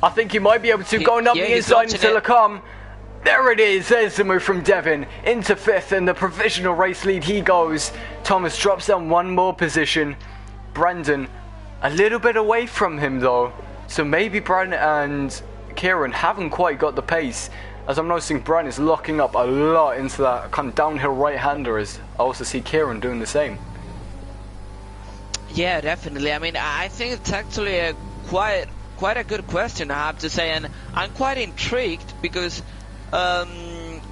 I think he might be able to, going up the inside into Lacombe. There it is, there's the move from Devin into 5th, and the provisional race lead he goes. Thomas drops down 1 more position. Brandon a little bit away from him though, so maybe Brandon and Kieran haven't quite got the pace, as I'm noticing Brandon is locking up a lot into that kind of downhill right-hander, as I also see Kieran doing the same. Yeah, definitely. I mean, I think it's actually a quite a good question, I have to say, and I'm quite intrigued because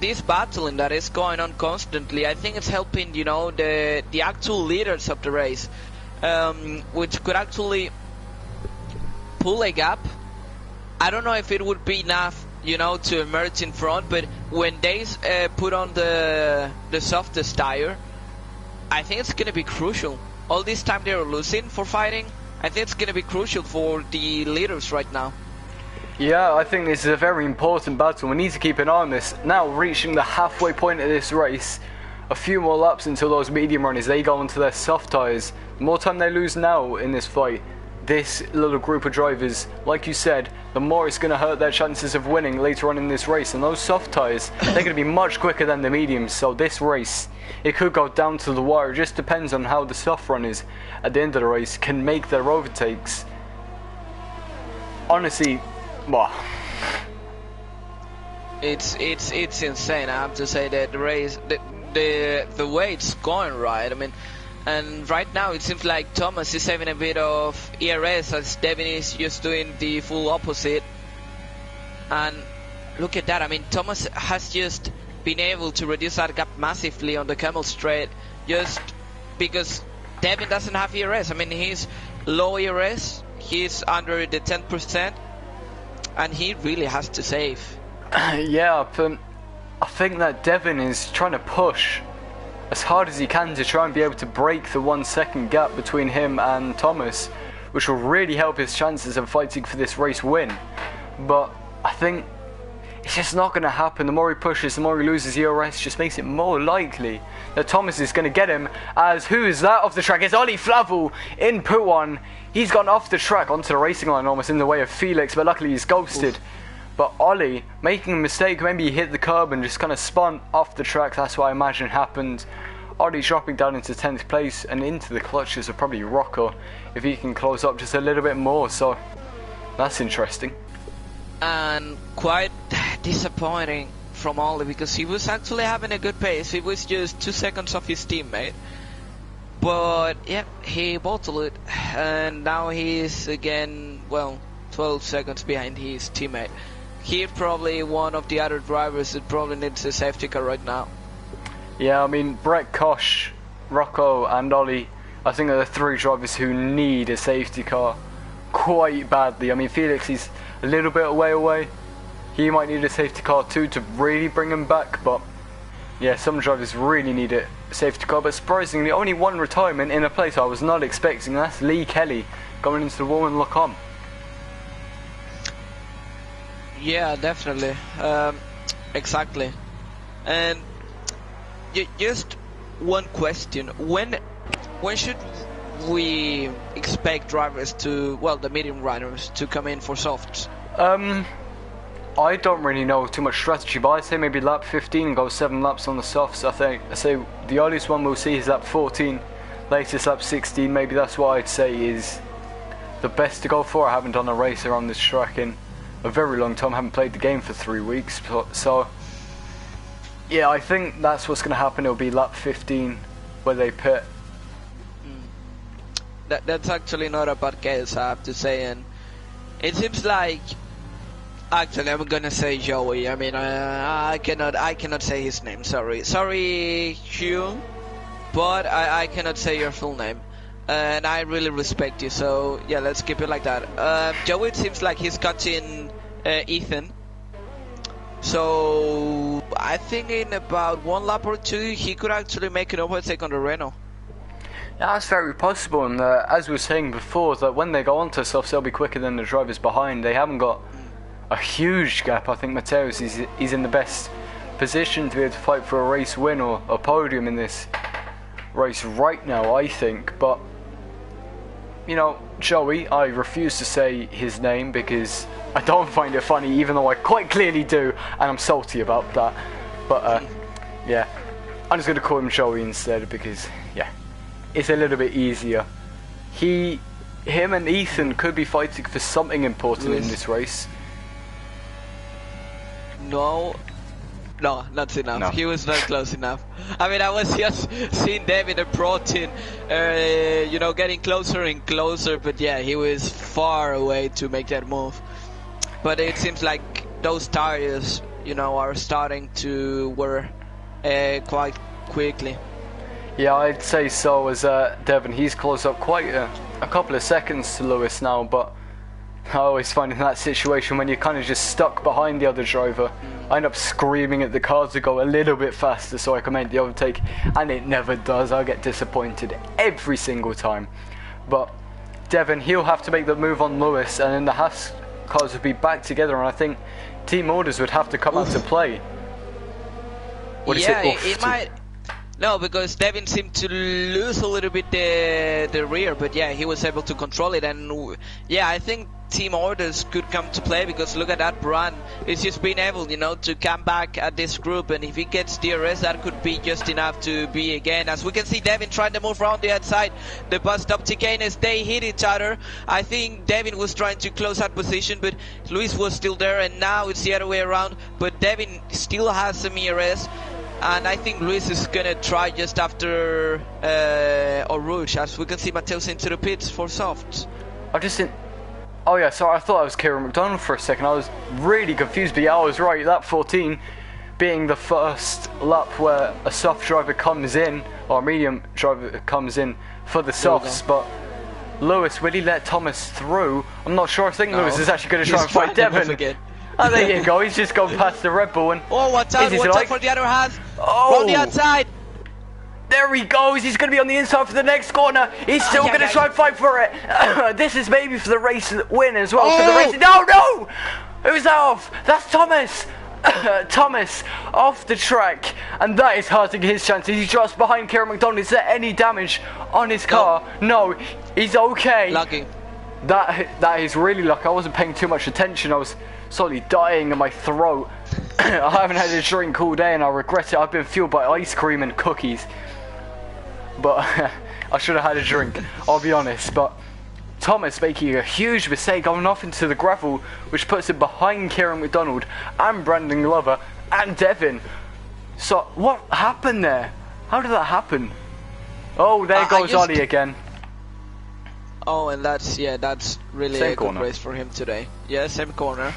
this battling that is going on constantly, I think it's helping, you know, the actual leaders of the race, which could actually pull a gap. I don't know if it would be enough, you know, to emerge in front, but when they put on the softest tire, I think it's going to be crucial. All this time they're losing for fighting, I think it's going to be crucial for the leaders right now. Yeah, I think this is a very important battle. We need to keep an eye on this. Now, reaching the halfway point of this race, a few more laps until those medium runners, they go onto their soft tyres. The more time they lose now in this fight, this little group of drivers, like you said, the more it's going to hurt their chances of winning later on in this race. And those soft tyres, they're going to be much quicker than the mediums. So this race, it could go down to the wire. It just depends on how the soft runners at the end of the race can make their overtakes. Honestly, well, it's insane. I have to say that the race, the way it's going, right? I mean, and right now it seems like Thomas is having a bit of ERS, as Devin is just doing the full opposite. And look at that. I mean, Thomas has just been able to reduce that gap massively on the Camel Straight, just because Devin doesn't have ERS. I mean, he's low ERS, he's under the 10%, and he really has to save. Yeah, but I think that Devin is trying to push as hard as he can to try and be able to break the 1 second gap between him and Thomas, which will really help his chances of fighting for this race win. But I think it's just not going to happen. The more he pushes, the more he loses ERS, just makes it more likely that Thomas is going to get him. As who is that off the track? It's Ollie Flavel in put one. He's gone off the track onto the racing line, almost in the way of Felix, but luckily he's ghosted. Oof. But Ollie making a mistake, maybe he hit the curb and just kind of spun off the track. That's what I imagine happened. Ollie dropping down into 10th place and into the clutches of probably Rocco if he can close up just a little bit more. So that's interesting. And quite disappointing from Ollie, because he was actually having a good pace. He was just 2 seconds off his teammate. But yeah, he bottled it, and now he's again, well, 12 seconds behind his teammate. He's probably one of the other drivers that probably needs a safety car right now. Yeah, I mean, Brett, Kosh, Rocco and Ollie, I think are the 3 drivers who need a safety car quite badly. I mean, Felix, he's a little bit away. He might need a safety car too to really bring him back, but yeah, some drivers really need a safety car. But surprisingly, only one retirement in a place I was not expecting. That's Lee Kelly going into the wall and lock on. Yeah, definitely. Exactly. And just one question: when should we expect drivers to, well, the medium runners to come in for softs? I don't really know too much strategy, but I'd say maybe lap 15 and go 7 laps on the softs. I say the earliest one we'll see is lap 14, latest lap 16. Maybe that's what I'd say is the best to go for. I haven't done a race around this track in a very long time. I haven't played the game for 3 weeks, so yeah, I think that's what's going to happen. It'll be lap 15 where they pit. That's actually not a bad guess, I have to say, and it seems like, actually I'm gonna say Joey. I mean, I cannot say his name. Sorry, Hugh, but I cannot say your full name, and I really respect you. So yeah, let's keep it like that. Joey, it seems like he's catching Ethan. So I think in about 1 lap or 2 he could actually make an overtake on the Renault. Yeah, that's very possible, and as we were saying before, that when they go onto softs, they'll be quicker than the drivers behind. They haven't got a huge gap. I think Mateus is in the best position to be able to fight for a race win or a podium in this race right now, I think. But, you know, Joey, I refuse to say his name because I don't find it funny, even though I quite clearly do, and I'm salty about that. But, yeah, I'm just going to call him Joey instead because, yeah, it's a little bit easier. Him and Ethan could be fighting for something important in this race. No, not enough. No. He was not close enough. I mean, I was just seeing David approaching, you know, getting closer and closer, but yeah, he was far away to make that move. But it seems like those tires, you know, are starting to wear quite quickly. Yeah, I'd say so as Devon. He's closed up quite a couple of seconds to Lewis now, but I always find in that situation when you're kind of just stuck behind the other driver, I end up screaming at the cars to go a little bit faster so I can make the overtake, and it never does. I get disappointed every single time. But Devon, he'll have to make the move on Lewis, and then the Haas cars would be back together, and I think team orders would have to come out to play. What do you say? It might. No, because Devin seemed to lose a little bit the rear, but yeah, he was able to control it, and yeah, I think team orders could come to play because look at that run. It's just being able, you know, to come back at this group, and if he gets DRS, that could be just enough to be again. As we can see, Devin trying to move around the outside, the bus stop chicanes, they hit each other. I think Devin was trying to close that position, but Luis was still there, and now it's the other way around, but Devin still has some ERS. And I think Luis is gonna try just after Rouge, as we can see Mateus into the pits for softs. I just didn't. Oh yeah, sorry. I thought I was Kieran McDonald for a second. I was really confused, but yeah, I was right. Lap 14 being the first lap where a soft driver comes in, or a medium driver comes in for the softs. But Lewis, will he let Thomas through? I'm not sure. I think Lewis is actually going to try and fight Devon. Oh, there you go. He's just gone past the Red Bull. And oh, watch out for the other half. Oh, on the outside. There he goes. He's going to be on the inside for the next corner. He's still going to try and fight for it. This is maybe for the race win as well. For the race. No! Who's that off? That's Thomas. Thomas off the track, and that is hurting his chances. He's just behind Kieran McDonald. Is there any damage on his car? No, he's okay. Lucky. That is really lucky. I wasn't paying too much attention. I was slowly dying in my throat. I haven't had a drink all day and I regret it. I've been fueled by ice cream and cookies, but I should have had a drink, I'll be honest. But Thomas making a huge mistake, going off into the gravel, which puts him behind Kieran McDonald and Brandon Glover and Devin. So what happened there? How did that happen? Oh, there goes Ollie again. Oh, and that's really same a corner. Good race for him today. Yeah, same corner.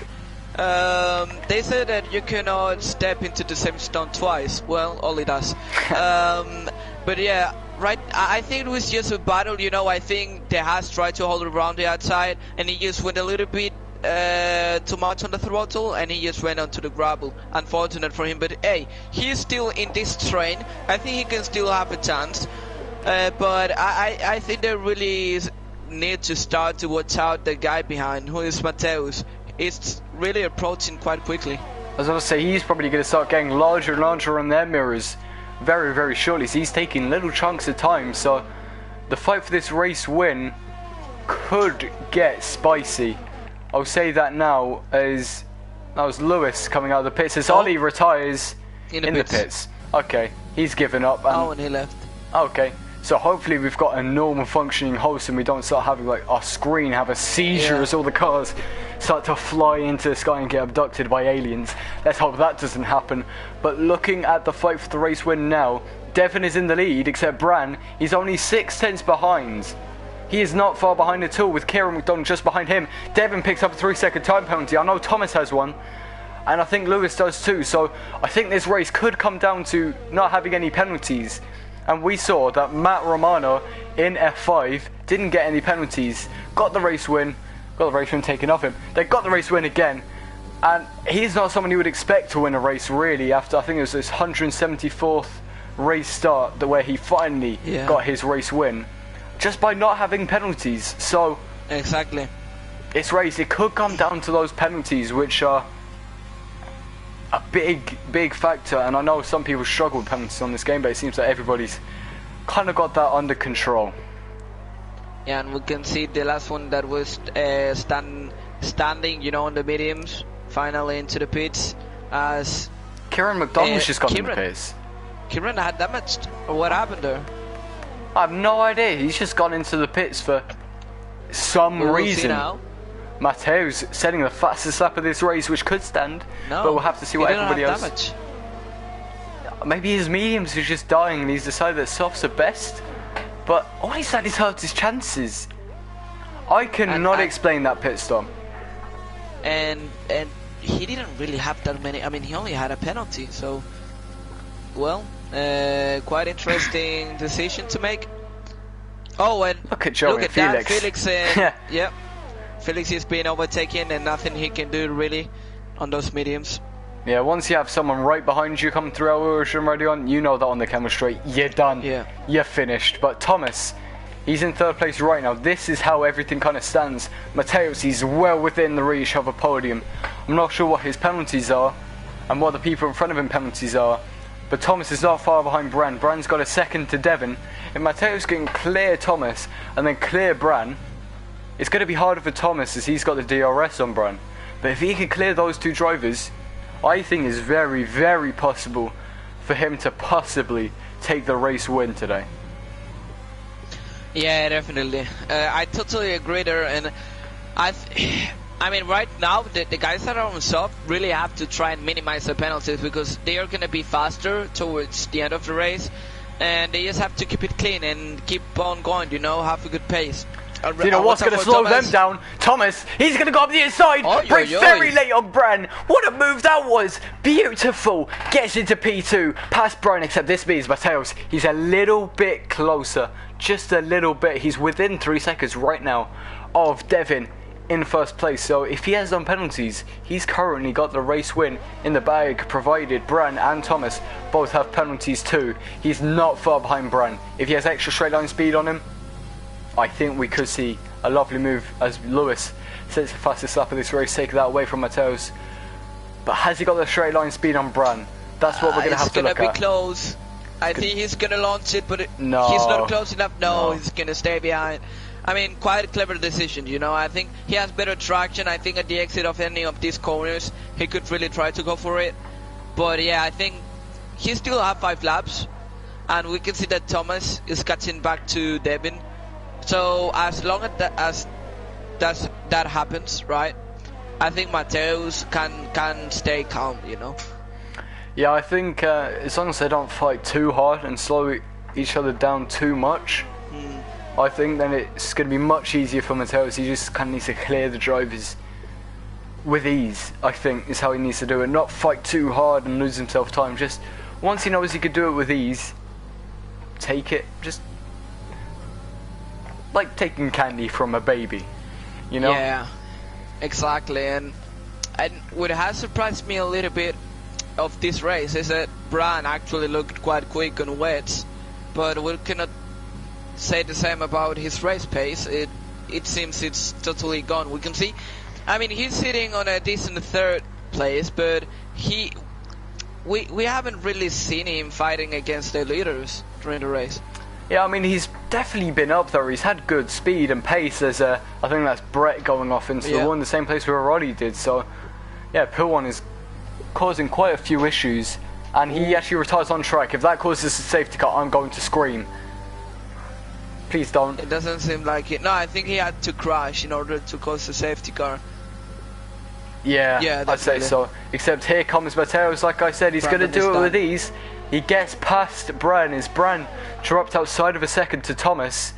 They said that you cannot step into the same stone twice. Well, Ollie does. But yeah, right. I think it was just a battle. You know, I think the Haas tried to hold around the outside, and he just went a little bit too much on the throttle, and he just went onto the gravel. Unfortunate for him, but hey, he's still in this train. I think he can still have a chance. But I think they really need to start to watch out the guy behind, who is Mateus. It's really approaching quite quickly. I was going to say, he's probably going to start getting larger and larger on their mirrors very, very shortly. So he's taking little chunks of time. So the fight for this race win could get spicy. I'll say that now, as that was Lewis coming out of the pits. As Ollie retires in the pits. Okay, he's given up. And he left. Okay, So hopefully we've got a normal functioning host and we don't start having like our screen have a seizure as all the cars start to fly into the sky and get abducted by aliens. Let's hope that doesn't happen. But looking at the fight for the race win now, Devin is in the lead, except Bran, he's only 6/10 behind. He is not far behind at all, with Kieran McDonald just behind him. Devin picks up a 3-second time penalty. I know Thomas has one, and I think Lewis does too. So I think this race could come down to not having any penalties. And we saw that Matt Romano in F5 didn't get any penalties, got the race win taken off him. They got the race win again, and he's not someone you would expect to win a race really after, I think it was his 174th race start where he finally got his race win, just by not having penalties. So exactly, this race, it could come down to those penalties, which are a big factor. And I know some people struggle with penalties on this game, but it seems like everybody's kind of got that under control. Yeah, and we can see the last one that was standing, you know, on the mediums, finally into the pits, as Kieran McDonald's just got in the pits. Kieran had damaged, or what happened there? I have no idea. He's just gone into the pits for some reason. Now. Matteo's setting the fastest lap of this race, which could stand, but we'll have to see what everybody else. Damage. Maybe his mediums are just dying and he's decided that softs are best. But all he's had is hurt his chances. I cannot explain that pit stop. And he didn't really have that many. I mean, he only had a penalty, so well, quite interesting decision to make. Oh, and look at Felix. That, Felix. Yeah, Felix is being overtaken, and nothing he can do really on those mediums. Yeah, once you have someone right behind you coming through Elwood ready on, you know that on the chemistry, you're done. Yeah. You're finished. But Thomas, he's in third place right now. This is how everything kind of stands. Mateus, he's well within the reach of a podium. I'm not sure what his penalties are and what the people in front of him penalties are. But Thomas is not far behind Bran. Bran's got a second to Devin. If Mateus can clear Thomas and then clear Bran, it's going to be harder for Thomas as he's got the DRS on Bran. But if he can clear those two drivers, I think it's very, very possible for him to possibly take the race win today. Yeah, definitely. I totally agree there, and I mean, right now the guys that are on soft really have to try and minimize the penalties, because they are going to be faster towards the end of the race, and they just have to keep it clean and keep on going. You know, have a good pace. You know what's going to slow them down? Thomas, he's going to go up the inside, break very late on Bran. What a move that was. Beautiful. Gets into P2, past Bran, except this means Mateus, he's a little bit closer. Just a little bit. He's within 3 seconds right now of Devin in first place. So if he has done penalties, he's currently got the race win in the bag, provided Bran and Thomas both have penalties too. He's not far behind Bran. If he has extra straight line speed on him, I think we could see a lovely move as Lewis sets the fastest lap of this race, take that away from Mateus. But has he got the straight line speed on Bran? That's what we're going to have to look at. It's going to be close. I think he's going to launch it, but he's not close enough. No, he's going to stay behind. I mean, quite a clever decision, you know. I think he has better traction. I think at the exit of any of these corners, he could really try to go for it. But yeah, I think he still have 5 laps. And we can see that Thomas is catching back to Devin. So as long as that happens, right, I think Mateus can stay calm, you know. Yeah, I think as long as they don't fight too hard and slow each other down too much, I think then it's going to be much easier for Mateus. He just kind of needs to clear the drivers with ease, I think, is how he needs to do it. Not fight too hard and lose himself time. Just once he knows he could do it with ease, take it, just like taking candy from a baby, you know? Yeah, exactly. And what has surprised me a little bit of this race is that Bran actually looked quite quick on wets, but we cannot say the same about his race pace. It seems it's totally gone. We can see, I mean, he's sitting on a decent 3rd place, but we haven't really seen him fighting against the leaders during the race. Yeah, I mean, he's definitely been up there. He's had good speed and pace. There's I think that's Brett going off into the one, the same place where Roddy did. So, yeah, Pilwan is causing quite a few issues, and he actually retires on track. If that causes a safety car, I'm going to scream. Please don't. It doesn't seem like it. No, I think he had to crash in order to cause the safety car. Yeah, I'd say so. Except here comes Mateos, like I said, he's going to do it with ease. He gets past Bran. Is Bran dropped outside of a second to Thomas?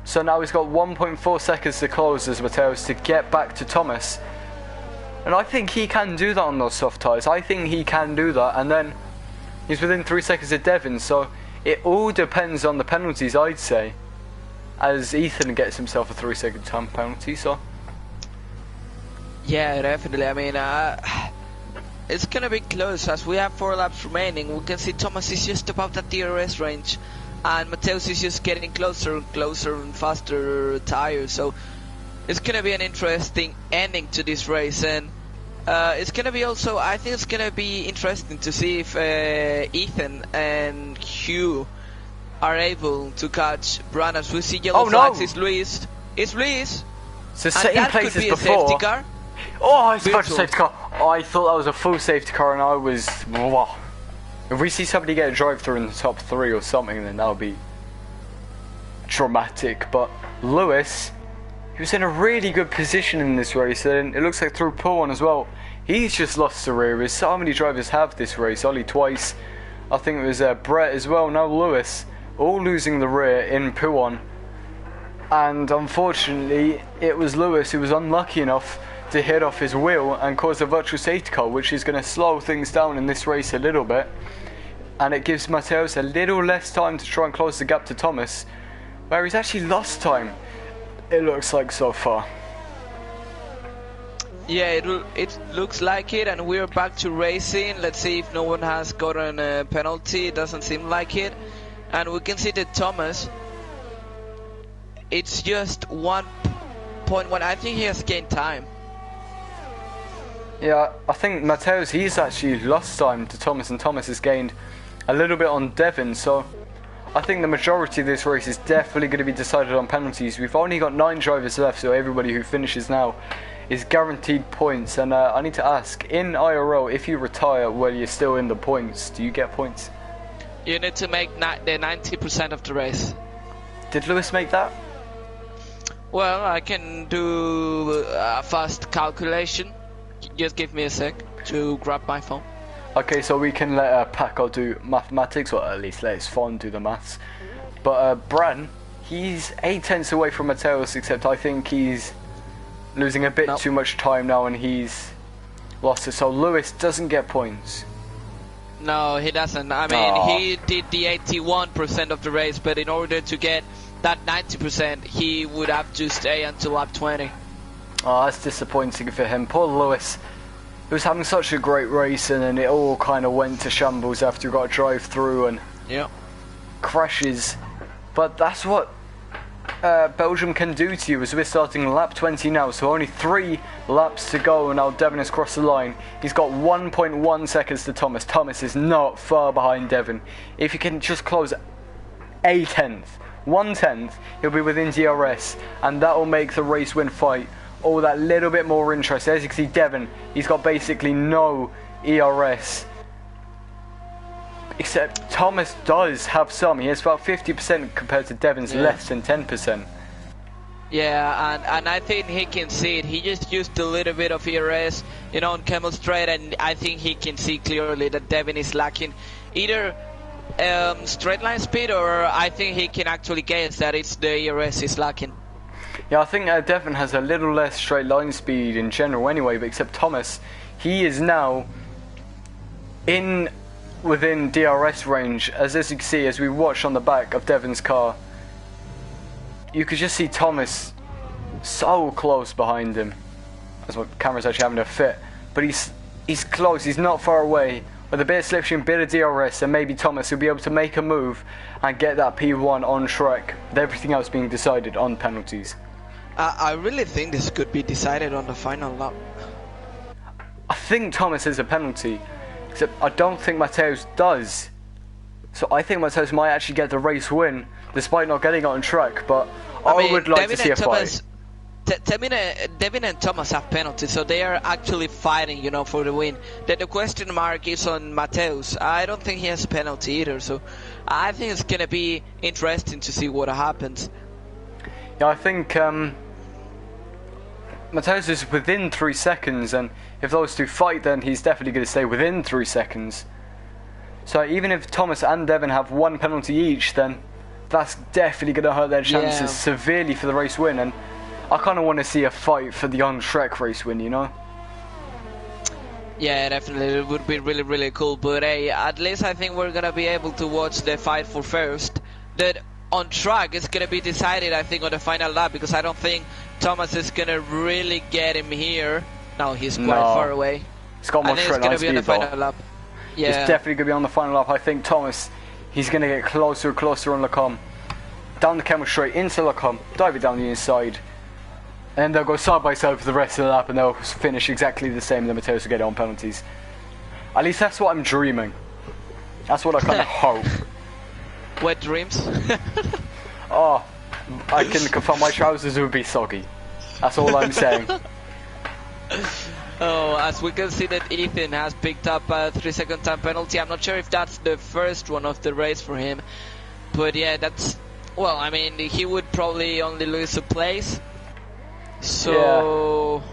So now he's got 1.4 seconds to close as Mateos to get back to Thomas. And I think he can do that on those soft tyres. I think he can do that. And then he's within 3 seconds of Devin. So it all depends on the penalties, I'd say. As Ethan gets himself a 3-second time penalty, so... Yeah, definitely. I mean, it's gonna be close as we have 4 laps remaining. We can see Thomas is just about that DRS range, and Mateus is just getting closer and closer and faster tires. So it's gonna be an interesting ending to this race, and it's gonna be also. I think it's gonna be interesting to see if Ethan and Hugh are able to catch Bran. As we see yellow flags, it's Luis. It's Luis. It's the same place as before. Safety car. Oh, it's about a safety car. Oh, I thought that was a full safety car, and I was... Whoa. If we see somebody get a drive-through in the top 3 or something, then that'll be dramatic. But Lewis, he was in a really good position in this race, and it looks like through Pool 1 as well. He's just lost the rear. As so many drivers have this race. Ollie twice. I think it was Brett as well. Now Lewis, all losing the rear in Pool 1. And unfortunately, it was Lewis who was unlucky enough to hit off his wheel and cause a virtual safety car, which is going to slow things down in this race a little bit, and it gives Mateos a little less time to try and close the gap to Thomas, where he's actually lost time, it looks like, so far. Yeah, it looks like it, and we're back to racing. Let's see if no one has gotten a penalty. It doesn't seem like it, and we can see that Thomas, it's just 1.1. I think he has gained time. Yeah, I think Mateos, he's actually lost time to Thomas, and Thomas has gained a little bit on Devin, so I think the majority of this race is definitely going to be decided on penalties. We've only got 9 drivers left, so everybody who finishes now is guaranteed points. And I need to ask, in IRL, if you retire while you're still in the points, do you get points? You need to make the 90% of the race. Did Lewis make that? Well, I can do a fast calculation. Just give me a sec to grab my phone. Okay, so we can let Paco do mathematics, or at least let his phone do the maths. But Bran, he's 8 tenths away from Mateos, except I think he's losing a bit too much time now, and he's lost it. So Lewis doesn't get points. No, he doesn't. I mean, he did the 81% of the race, but in order to get that 90%, he would have to stay until lap 20. Oh, that's disappointing for him. Poor Lewis. He was having such a great race, and then it all kind of went to shambles after he got a drive through and crashes. But that's what Belgium can do to you, as we're starting lap 20 now, so only 3 laps to go. Now Devin has crossed the line. He's got 1.1 seconds to Thomas. Thomas is not far behind Devin. If he can just close a tenth, 1/10, he'll be within DRS, and that will make the race win fight all that little bit more interest. As you can see, Devin, he's got basically no ERS, except Thomas does have some. He has about 50% compared to Devin's less than 10%. Yeah, and I think he can see it. He just used a little bit of ERS, you know, on Camel Straight, and I think he can see clearly that Devin is lacking either straight line speed, or I think he can actually guess that it's the ERS is lacking. Yeah, I think Devin has a little less straight line speed in general anyway, but except Thomas, he is now within DRS range. As you can see, as we watch on the back of Devin's car, you could just see Thomas so close behind him. That's what camera's actually having a fit. But he's close, he's not far away. With a bit of slipstream, bit of DRS, and maybe Thomas will be able to make a move and get that P1 on track, with everything else being decided on penalties. I really think this could be decided on the final lap. I think Thomas is a penalty, except I don't think Mateos does. So I think Mateos might actually get the race win, despite not getting it on track, but I would like to see a fight. Devin and Thomas have penalties, so they are actually fighting, you know, for the win. Then the question mark is on Mateos. I don't think he has a penalty either, so I think it's gonna be interesting to see what happens. Yeah, I think Mateus is within 3 seconds, and if those two fight, then he's definitely going to stay within 3 seconds. So even if Thomas and Devin have 1 penalty each, then that's definitely going to hurt their chances severely for the race win. And I kind of want to see a fight for the on-track race win, you know? Yeah, definitely, it would be really, really cool. But hey, at least I think we're gonna be able to watch the fight for first. That on track is gonna be decided, I think, on the final lap, because I don't think Thomas is gonna really get him here. No, he's quite far away. He's got more straight line speed, on the final lap. Yeah, it's definitely gonna be on the final lap. I think Thomas, he's gonna get closer and closer on Lacombe, down the camera straight into Lacombe, dive it down the inside. And they'll go side by side for the rest of the lap, and they'll finish exactly the same. The Mateus will get it on penalties. At least that's what I'm dreaming. That's what I kind of hope. Wet dreams? Oh, I can confirm my trousers would be soggy. That's all I'm saying. Oh, as we can see that Ethan has picked up a 3-second time penalty. I'm not sure if that's the first one of the race for him. But yeah, that's... Well, I mean, he would probably only lose a place. So,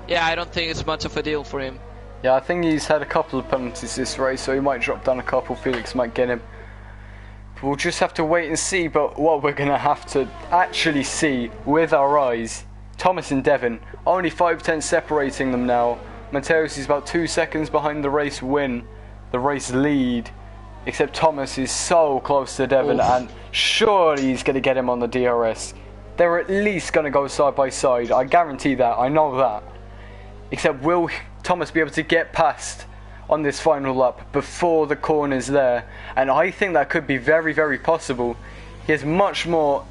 yeah, I don't think it's much of a deal for him. Yeah, I think he's had a couple of penalties this race, so he might drop down a couple. Felix might get him. We'll just have to wait and see, but what we're going to have to actually see with our eyes, Thomas and Devin, only 5 tenths separating them now. Mateus is about 2 seconds behind the race win, the race lead, except Thomas is so close to Devin, and surely he's going to get him on the DRS. They're at least going to go side by side. I guarantee that. I know that. Except will Thomas be able to get past on this final lap before the corner's there? And I think that could be very, very possible. He has much more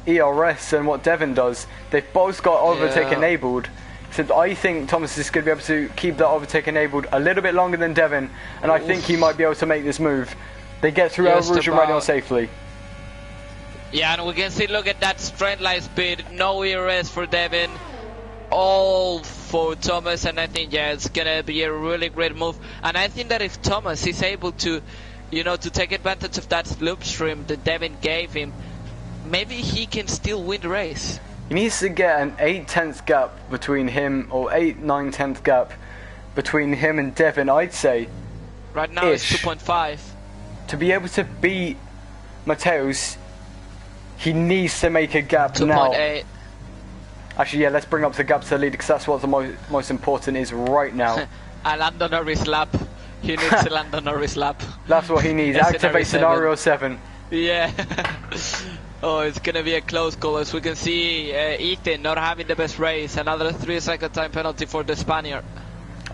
ERS than what Devin does. They've both got overtake enabled. Except I think Thomas is going to be able to keep that overtake enabled a little bit longer than Devin. And I think he might be able to make this move. They get through El Rouge and Radion safely. Yeah, and we can see, look at that straight line speed, no ERS for Devin, all for Thomas, and I think, yeah, it's gonna be a really great move. And I think that if Thomas is able to, you know, to take advantage of that slipstream that Devin gave him, maybe he can still win the race. He needs to get an 8/10 gap between him, or 8/9/10 gap between him and Devin, I'd say. Right now it's 2.5. To be able to beat Mateus, he needs to make a gap 2. now. 8. Actually, yeah, let's bring up the gap to the lead, because that's what the most important is right now. A Lando Norris lap. He needs a Lando Norris lap. That's what he needs. Activate scenario 7. Yeah. Oh, it's gonna be a close call. As we can see, Ethan not having the best race. Another 3-second time penalty for the Spaniard.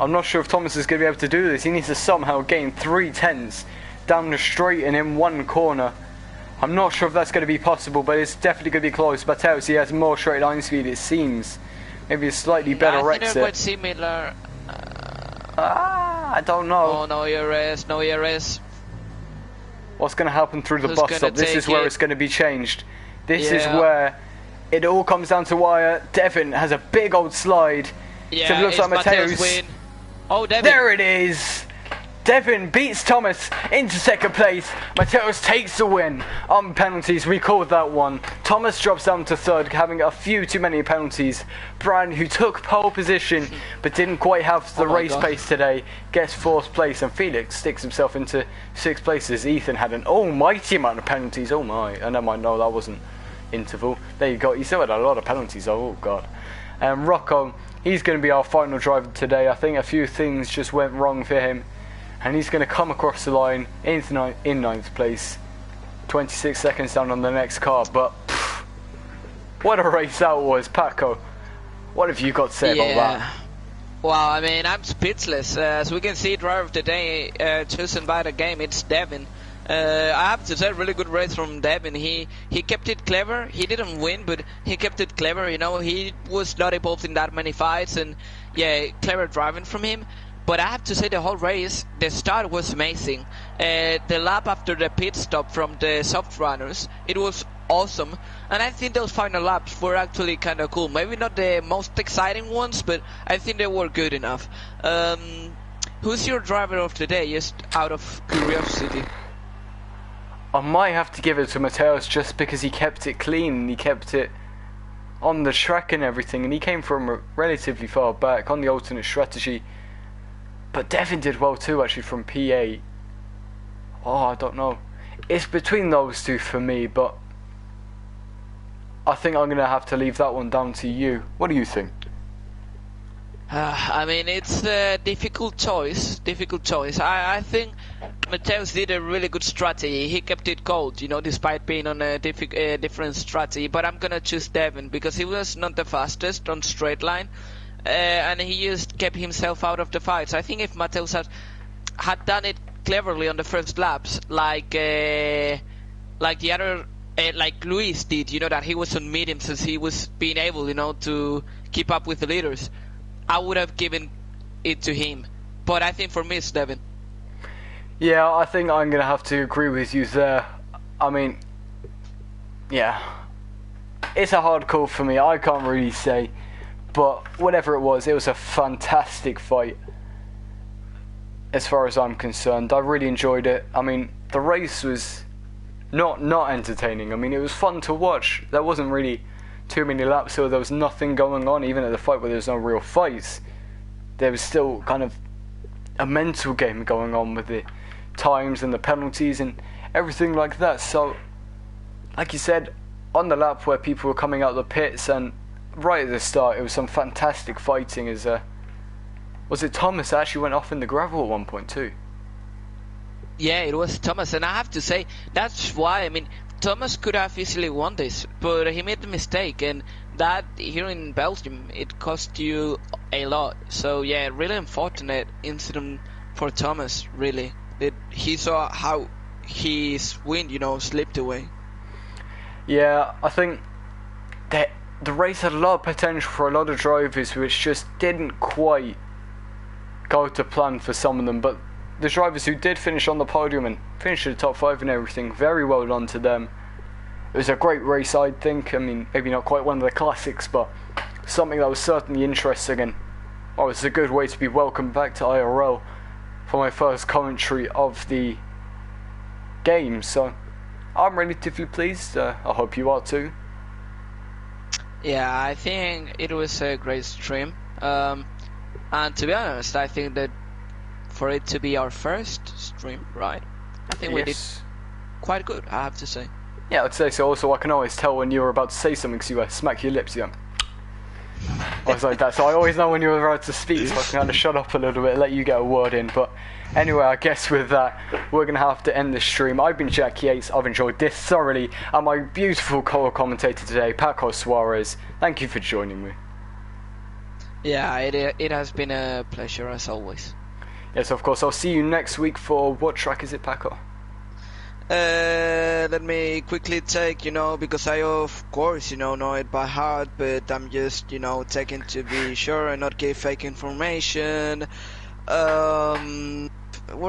I'm not sure if Thomas is going to be able to do this. He needs to somehow gain 3 tenths down the straight and in one corner. I'm not sure if that's going to be possible, but it's definitely going to be close. Mateus, he has more straight line speed, it seems. Maybe a slightly better exit. I think they're quite similar. I don't know. Oh, no ERS, no ERS. What's going to happen through the bus stop? This is where it's going to be changed. This is where it all comes down to wire. Devin has a big old slide. Yeah, so it looks like Mateus win. Oh, Devin. There it is. Devin beats Thomas into second place. Mateus takes the win on penalties. We called that one. Thomas drops down to third, having a few too many penalties. Brian, who took pole position but didn't quite have the race pace today, gets 4th place, and Felix sticks himself into 6th places. Ethan had an almighty amount of penalties. Oh my! And never mind, no, that wasn't interval. There you go. He still had a lot of penalties. Oh god. And Rocco, he's going to be our final driver today. I think a few things just went wrong for him. And he's going to come across the line in 9th place, 26 seconds down on the next car. But what a race that was, Paco. What have you got to say about that? Well, I mean, I'm speechless. As we can see, driver of the day chosen by the game, it's Devin. I have to say, really good race from Devin. He kept it clever. He didn't win, but he kept it clever. You know, he was not involved in that many fights, and yeah, clever driving from him. But I have to say, the whole race, the start was amazing. The lap after the pit stop from the soft runners, it was awesome. And I think those final laps were actually kind of cool. Maybe not the most exciting ones, but I think they were good enough. Who's your driver of the day, just out of curiosity? I might have to give it to Mateus just because he kept it clean and he kept it on the track and everything, and he came from relatively far back on the alternate strategy. But Devin did well too, actually, from P8. Oh, I don't know. It's between those two for me, but I think I'm going to have to leave that one down to you. What do you think? I mean, it's a difficult choice. I think Mateus did a really good strategy. He kept it cold, you know, despite being on a different strategy. But I'm gonna choose Devin because he was not the fastest on straight line, and he just kept himself out of the fights. I think if Mateus had done it cleverly on the first laps, like the other. Like Luis did, you know, that he was on medium since he was being able, you know, to keep up with the leaders, I would have given it to him. But I think for me it's Devin. Yeah, I think I'm going to have to agree with you there. I mean, yeah, it's a hard call for me. I can't really say. But whatever it was a fantastic fight as far as I'm concerned. I really enjoyed it. I mean, the race was not entertaining. I mean, it was fun to watch. There wasn't really too many laps, so there was nothing going on. Even at the fight where there was no real fights, there was still kind of a mental game going on with the times and the penalties and everything like that. So, like you said, on the lap where people were coming out of the pits and right at the start, it was some fantastic fighting. As was it Thomas that actually went off in the gravel at one point too? Yeah, it was Thomas, and I have to say, that's why, I mean, Thomas could have easily won this, but he made a mistake, and that, here in Belgium, it cost you a lot. So, yeah, really unfortunate incident for Thomas, really. He saw how his win, you know, slipped away. Yeah, I think that the race had a lot of potential for a lot of drivers, which just didn't quite go to plan for some of them, but the drivers who did finish on the podium and finished in the top 5 and everything, very well done to them. It was a great race, I think. I mean, maybe not quite one of the classics, but something that was certainly interesting, and well, it's a good way to be welcomed back to IRL for my first commentary of the game. So I'm relatively pleased. I hope you are too. Yeah, I think it was a great stream. And to be honest, I think that for it to be our first stream, right? I think we did quite good, I have to say. Yeah, I'd say so. Also, I can always tell when you were about to say something because you smack your lips, I was like that, so I always know when you're about to speak, so I can kind of shut up a little bit, let you get a word in. But anyway, I guess with that, we're going to have to end the stream. I've been Jack Yates, I've enjoyed this thoroughly, and my beautiful co-commentator today, Paco Suarez, thank you for joining me. Yeah, it has been a pleasure as always. Yes, of course. I'll see you next week for what track is it, Paco? Let me quickly take, you know, because I of course, you know it by heart, but I'm just, you know, taking to be sure and not give fake information. Where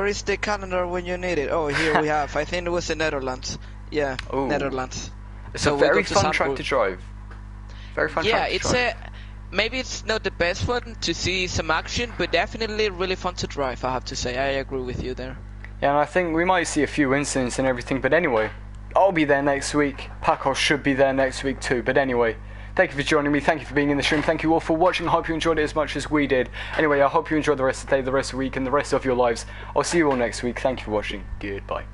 is the calendar when you need it? Oh, here we have. I think it was the Netherlands. Yeah, ooh. Netherlands. It's so a very fun track to drive. Very fun track to drive. Yeah, maybe it's not the best one to see some action, but definitely really fun to drive, I have to say. I agree with you there. Yeah, and I think we might see a few incidents and everything, but anyway, I'll be there next week. Paco should be there next week too, but anyway, thank you for joining me, thank you for being in the stream, thank you all for watching, I hope you enjoyed it as much as we did. Anyway, I hope you enjoyed the rest of the day, the rest of the week, and the rest of your lives. I'll see you all next week, thank you for watching, goodbye.